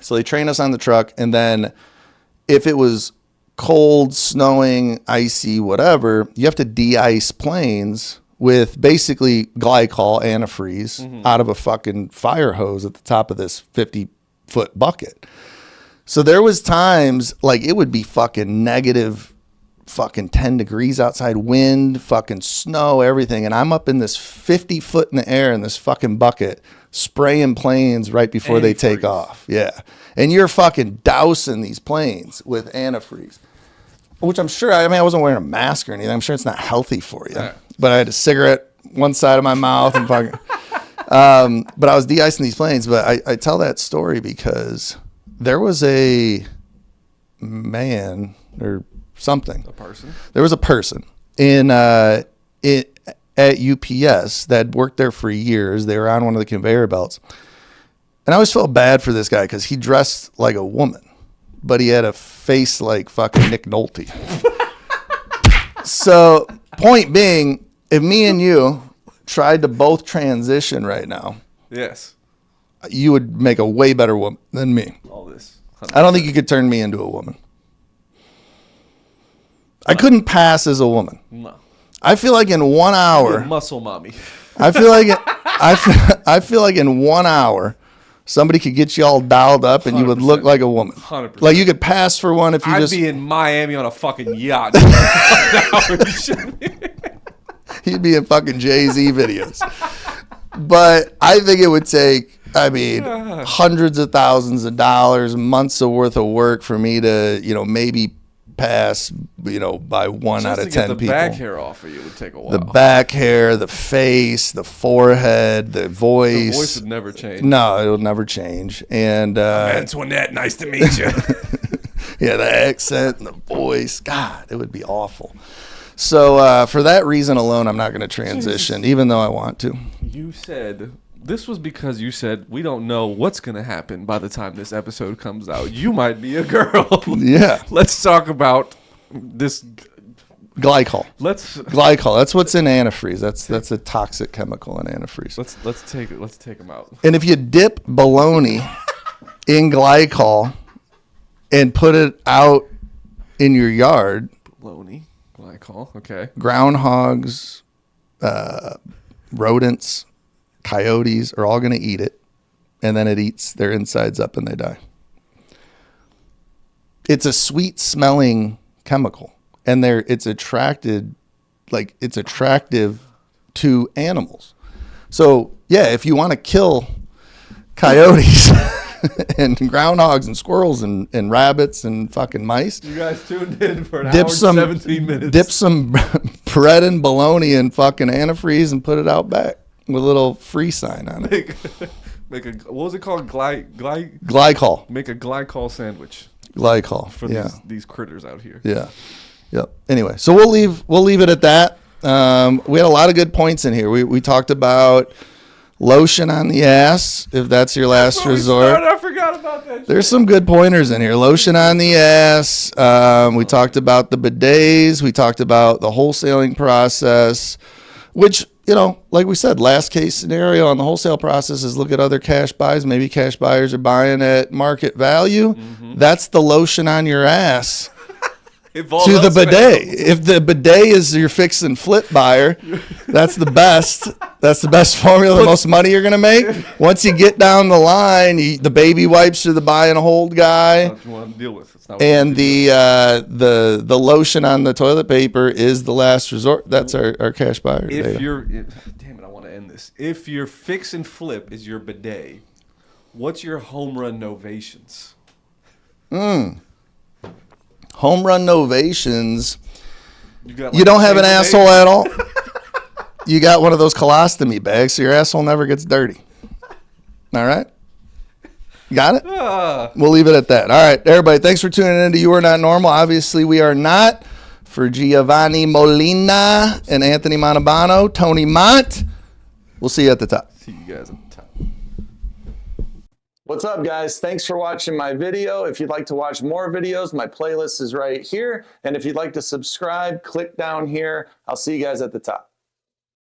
So they train us on the truck, and then if it was cold, snowing, icy, whatever, you have to de-ice planes with basically glycol, antifreeze, out of a fucking fire hose at the top of this 50-foot bucket. So there was times like it would be fucking negative fucking 10 degrees outside, wind, fucking snow, everything. And I'm up in this 50 foot in the air in this fucking bucket spraying planes right before they take off. Yeah. And you're fucking dousing these planes with antifreeze, which I'm sure, I wasn't wearing a mask or anything. I'm sure it's not healthy for you. Yeah. But I had a cigarette one side of my mouth and fucking, but I was de-icing these planes. But I tell that story because there was a man or something. A person. There was a person at UPS that had worked there for years. They were on one of the conveyor belts. And I always felt bad for this guy because he dressed like a woman, but he had a face like fucking Nick Nolte. So, point being, if me and you tried to both transition right now, yes, you would make a way better woman than me. All this. 100%. I don't think you could turn me into a woman. I couldn't pass as a woman. No. I feel like in 1 hour, muscle mommy. I feel like in 1 hour, somebody could get you all dialed up and 100%. You would look like a woman. 100%. Like you could pass for one if you I'd be in Miami on a fucking yacht. He'd be in fucking Jay-Z videos. But I think it would take, hundreds of thousands of dollars, months of worth of work for me to, maybe pass, by 1 out of 10 people. The back hair off of you would take a while. The back hair, the face, the forehead, the voice. The voice would never change. No, it'll never change. And Antoinette, nice to meet you. Yeah, the accent and the voice. God, it would be awful. So for that reason alone, I'm not going to transition, even though I want to. You said... This was because you said we don't know what's going to happen by the time this episode comes out. You might be a girl. Yeah. Let's talk about this glycol. Glycol. That's what's in antifreeze. That's a toxic chemical in antifreeze. Let's take them out. And if you dip bologna in glycol and put it out in your yard, bologna, glycol, okay. Groundhogs, rodents, coyotes are all going to eat it, and then it eats their insides up and they die. It's a sweet smelling chemical, and it's attractive to animals. So yeah, if you want to kill coyotes and groundhogs and squirrels and rabbits and fucking mice, you guys tuned in for an hour and 17 minutes. Dip some bread and bologna in fucking antifreeze and put it out back with a little free sign on it. Make a what was it called? Glycol. Make a glycol sandwich. Glycol for these critters out here. Yeah. Yep. Anyway, so we'll leave it at that. We had a lot of good points in here. We talked about lotion on the ass, if that's your last resort. I forgot about that. There's some good pointers in here. Lotion on the ass. We talked about the bidets. We talked about the wholesaling process, which, like we said, last case scenario on the wholesale process is look at other cash buys. Maybe cash buyers are buying at market value. Mm-hmm. That's the lotion on your ass to the bidet. If the bidet is your fix and flip buyer, that's the best. That's the best formula, the most money you're going to make. Once you get down the line, the baby wipes are the buy and hold guy. That's what you want to deal with. And the lotion on the toilet paper is the last resort. That's our cash buyer. Damn it, I want to end this. If your fix and flip is your bidet, what's your home run novations? Home run novations. You don't have an asshole at all. You got one of those colostomy bags, so your asshole never gets dirty. All right? Got it? We'll leave it at that. All right, everybody, thanks for tuning in to You Are Not Normal. Obviously, we are not. For Giovanni Molina and Anthony Montalbano, Tony Mont. We'll see you at the top. See you guys at the top. What's up, guys? Thanks for watching my video. If you'd like to watch more videos, my playlist is right here. And if you'd like to subscribe, click down here. I'll see you guys at the top.